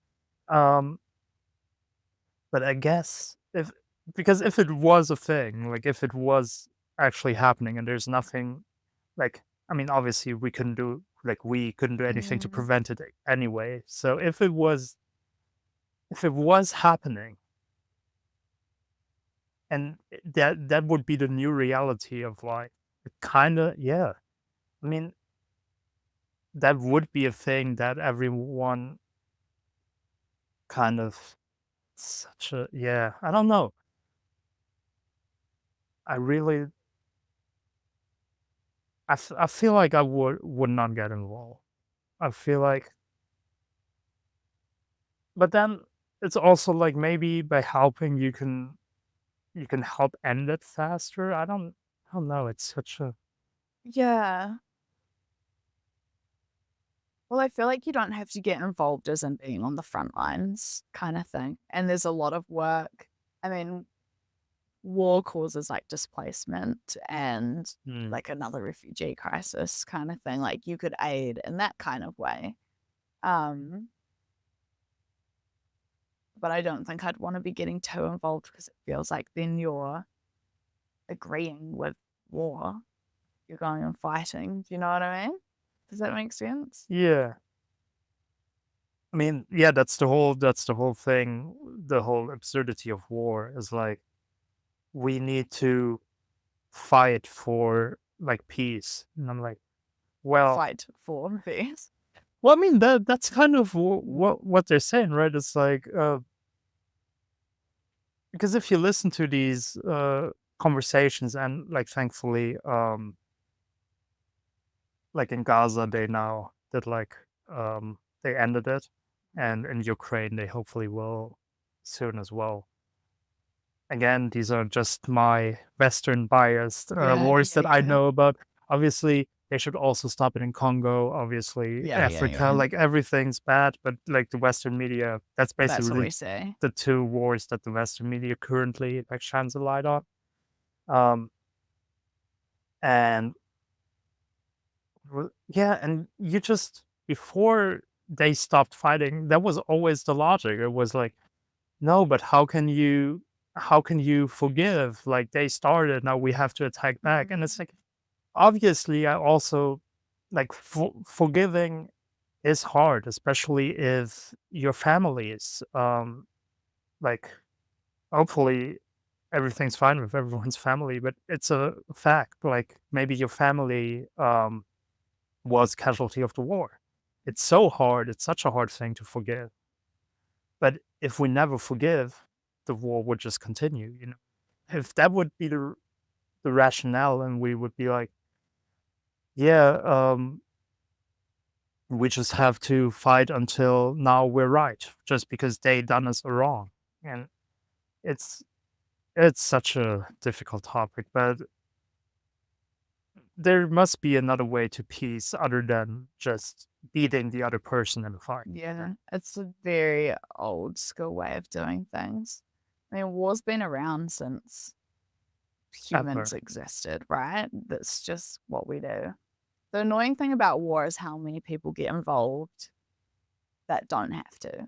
Um, but I guess if because if it was a thing, like if it was actually happening and there's nothing like I mean, obviously we couldn't do anything to Mm, prevent it anyway. So if it was happening and that would be the new reality of life. Kinda, yeah. I mean, that would be a thing that everyone kind of such a yeah, I don't know. I really I feel like I would not get involved. I feel like but then it's also like maybe by helping you can help end it faster. I don't know. It's such a yeah. Well, I feel like you don't have to get involved as in being on the front lines kind of thing. And there's a lot of work. I mean, war causes like displacement and mm, like another refugee crisis kind of thing. Like you could aid in that kind of way. Um, but I don't think I'd want to be getting too involved because it feels like then you're agreeing with war. You're going and fighting. Do you know what I mean? Does that make sense? yeah. I mean, yeah, that's the whole thing. The whole absurdity of war is like we need to fight for like peace. And I'm like, well, Fight for peace. well, I mean that's kind of what they're saying, right? It's like because if you listen to these conversations and like thankfully like in Gaza they now that like they ended it and in Ukraine they hopefully will soon as well. Again, these are just my Western biased Yeah, wars yeah, that I yeah. know about. Obviously, they should also stop it in Congo. Obviously, Yeah, yeah, Africa, yeah. like everything's bad, but like the Western media, that's That's what basically we say. the two wars that the Western media currently like shines a light on. Um, and yeah, and you just before they stopped fighting, that was always the logic. It was like, no, but how can you forgive? Like they started, now we have to attack back. And it's Mm. like obviously I also like forgiving is hard, especially if your family is like hopefully everything's fine with everyone's family, but it's a fact. Like maybe your family was casualty of the war. It's so hard. It's such a hard thing to forgive. But if we never forgive, the war would just continue, you know? If that would be the rationale, and we would be like, yeah, we just have to fight until now we're right, just because they done us a wrong. And it's it's such a difficult topic, but there must be another way to peace other than just beating the other person in a fight. Yeah, it's a very old school way of doing things. I mean, war's been around since humans Ever. existed, right? That's just what we do. The annoying thing about war is how many people get involved that don't have to.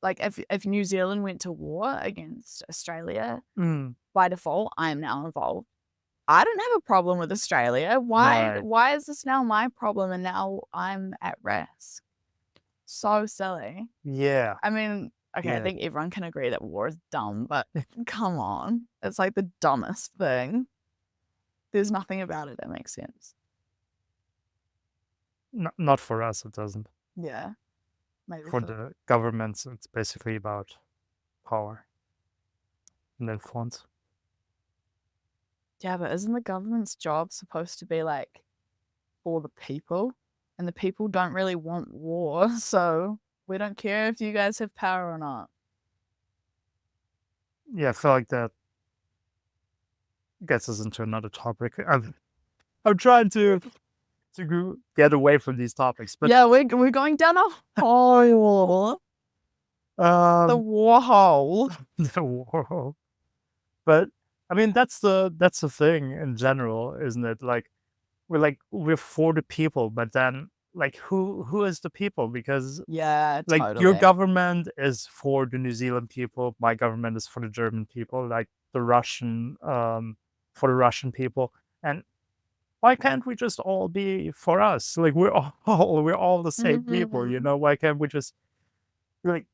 Like if New Zealand went to war against Australia, Mm, by default, I'm now involved. I don't have a problem with Australia. right. Why is this now my problem and now I'm at risk? So silly. Yeah. I mean, Okay, I Yeah, think everyone can agree that war is dumb, but come on. It's like the dumbest thing. There's nothing about it that makes sense. not for us, it doesn't. Yeah, maybe For for the governments, it's basically about power and influence. yeah, but isn't the government's job supposed to be like for the people? And the people don't really want war, so we don't care if you guys have power or not. Yeah, I feel like that gets us into another topic. I'm trying get away from these topics, but Yeah, we're going down a hole. The um, war hole. the war. But I mean, that's the thing in general, isn't it? We're for the people, but then like who is the people? Because Yeah, like your totally. government is for the New Zealand people, my government is for the German people, like the Russian for the Russian people, and why can't we just all be for us? Like we're all the same people, you Mhm. know? Why can't we just like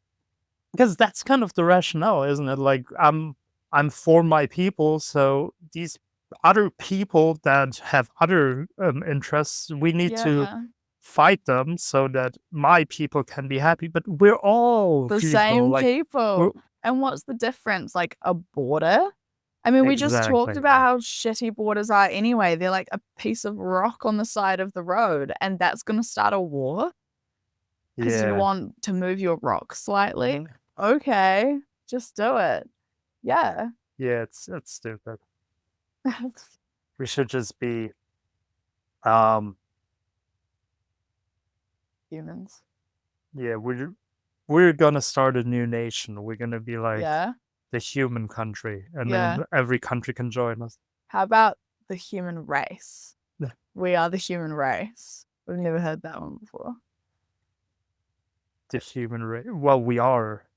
because that's kind of the rationale, isn't it? Like I'm for my people, so these other people that have other interests, we need to Yeah. fight them so that my people can be happy. But we're all The people, same like we're people. And what's the difference? Like a border? I mean, we just talked exactly, about how shitty borders are anyway. They're like a piece of rock on the side of the road, and that's going to start a war because you yeah, want to move your rock slightly. Okay, just do it. Yeah. yeah. It's stupid. We should just be um Humans. yeah, we're gonna start a new nation. We're gonna be like Yeah. the human country, and Yeah. then every country can join us. How about the human race? The We are the human race. We've never heard that one before. the human race. Well, we are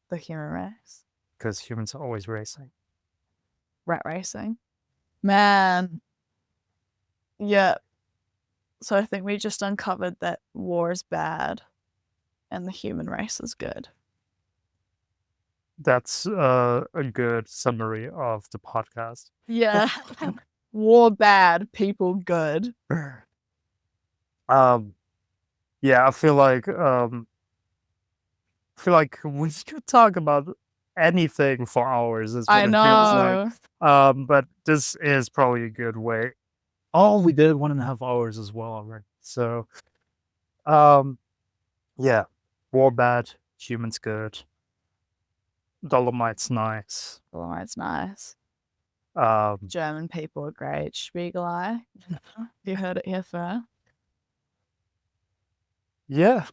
The human race. because humans are always racing. Rat racing. Man. Yeah. So I think we just uncovered that war is bad and the human race is good. That's a good summary of the podcast. Yeah. War bad, people good. um, yeah, I feel like we could talk about anything for hours. Is what I it feels like. know. But this is probably a good way. Oh, we did 1.5 hours as well already. So, um, yeah, war bad, humans good, Dolomite's nice. Oh, it's nice. Um, German people are great. Spiegelei. You heard it here first. yeah,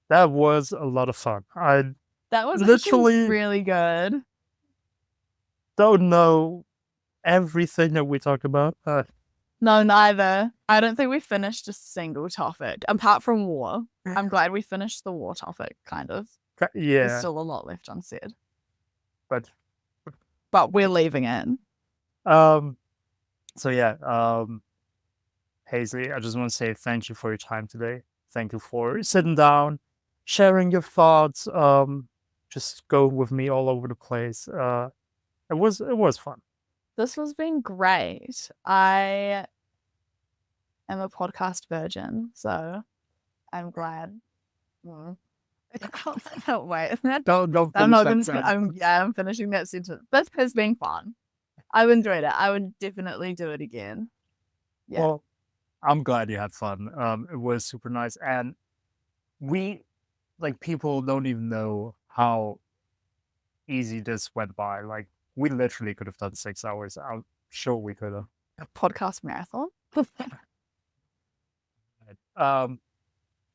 that was a lot of fun. I That was actually literally really good. don't know everything that we talked about. No, neither. I don't think we finished a single topic apart from war. I'm glad we finished the war topic, kind of. There's Yeah, still a lot left unsaid, but but we're leaving it. um, so yeah, Haisley, I just want to say thank you for your time today. Thank you for sitting down, sharing your thoughts. Just go with me all over the place. It was fun. This was been great. I am a podcast virgin, so I'm glad. Mm. Wait, Don't I'm finish not that gonna. sentence. I'm finishing that sentence. This has been fun. I've enjoyed it. I would definitely do it again. Yeah. Well, I'm glad you had fun. It was super nice, and we like people don't even know how easy this went by. Like we literally could have done 6 hours. I'm sure we could have. A podcast marathon. Um,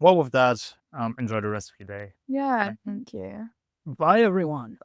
well, with that, enjoy the rest of your day. Yeah. Thank you. Bye, everyone.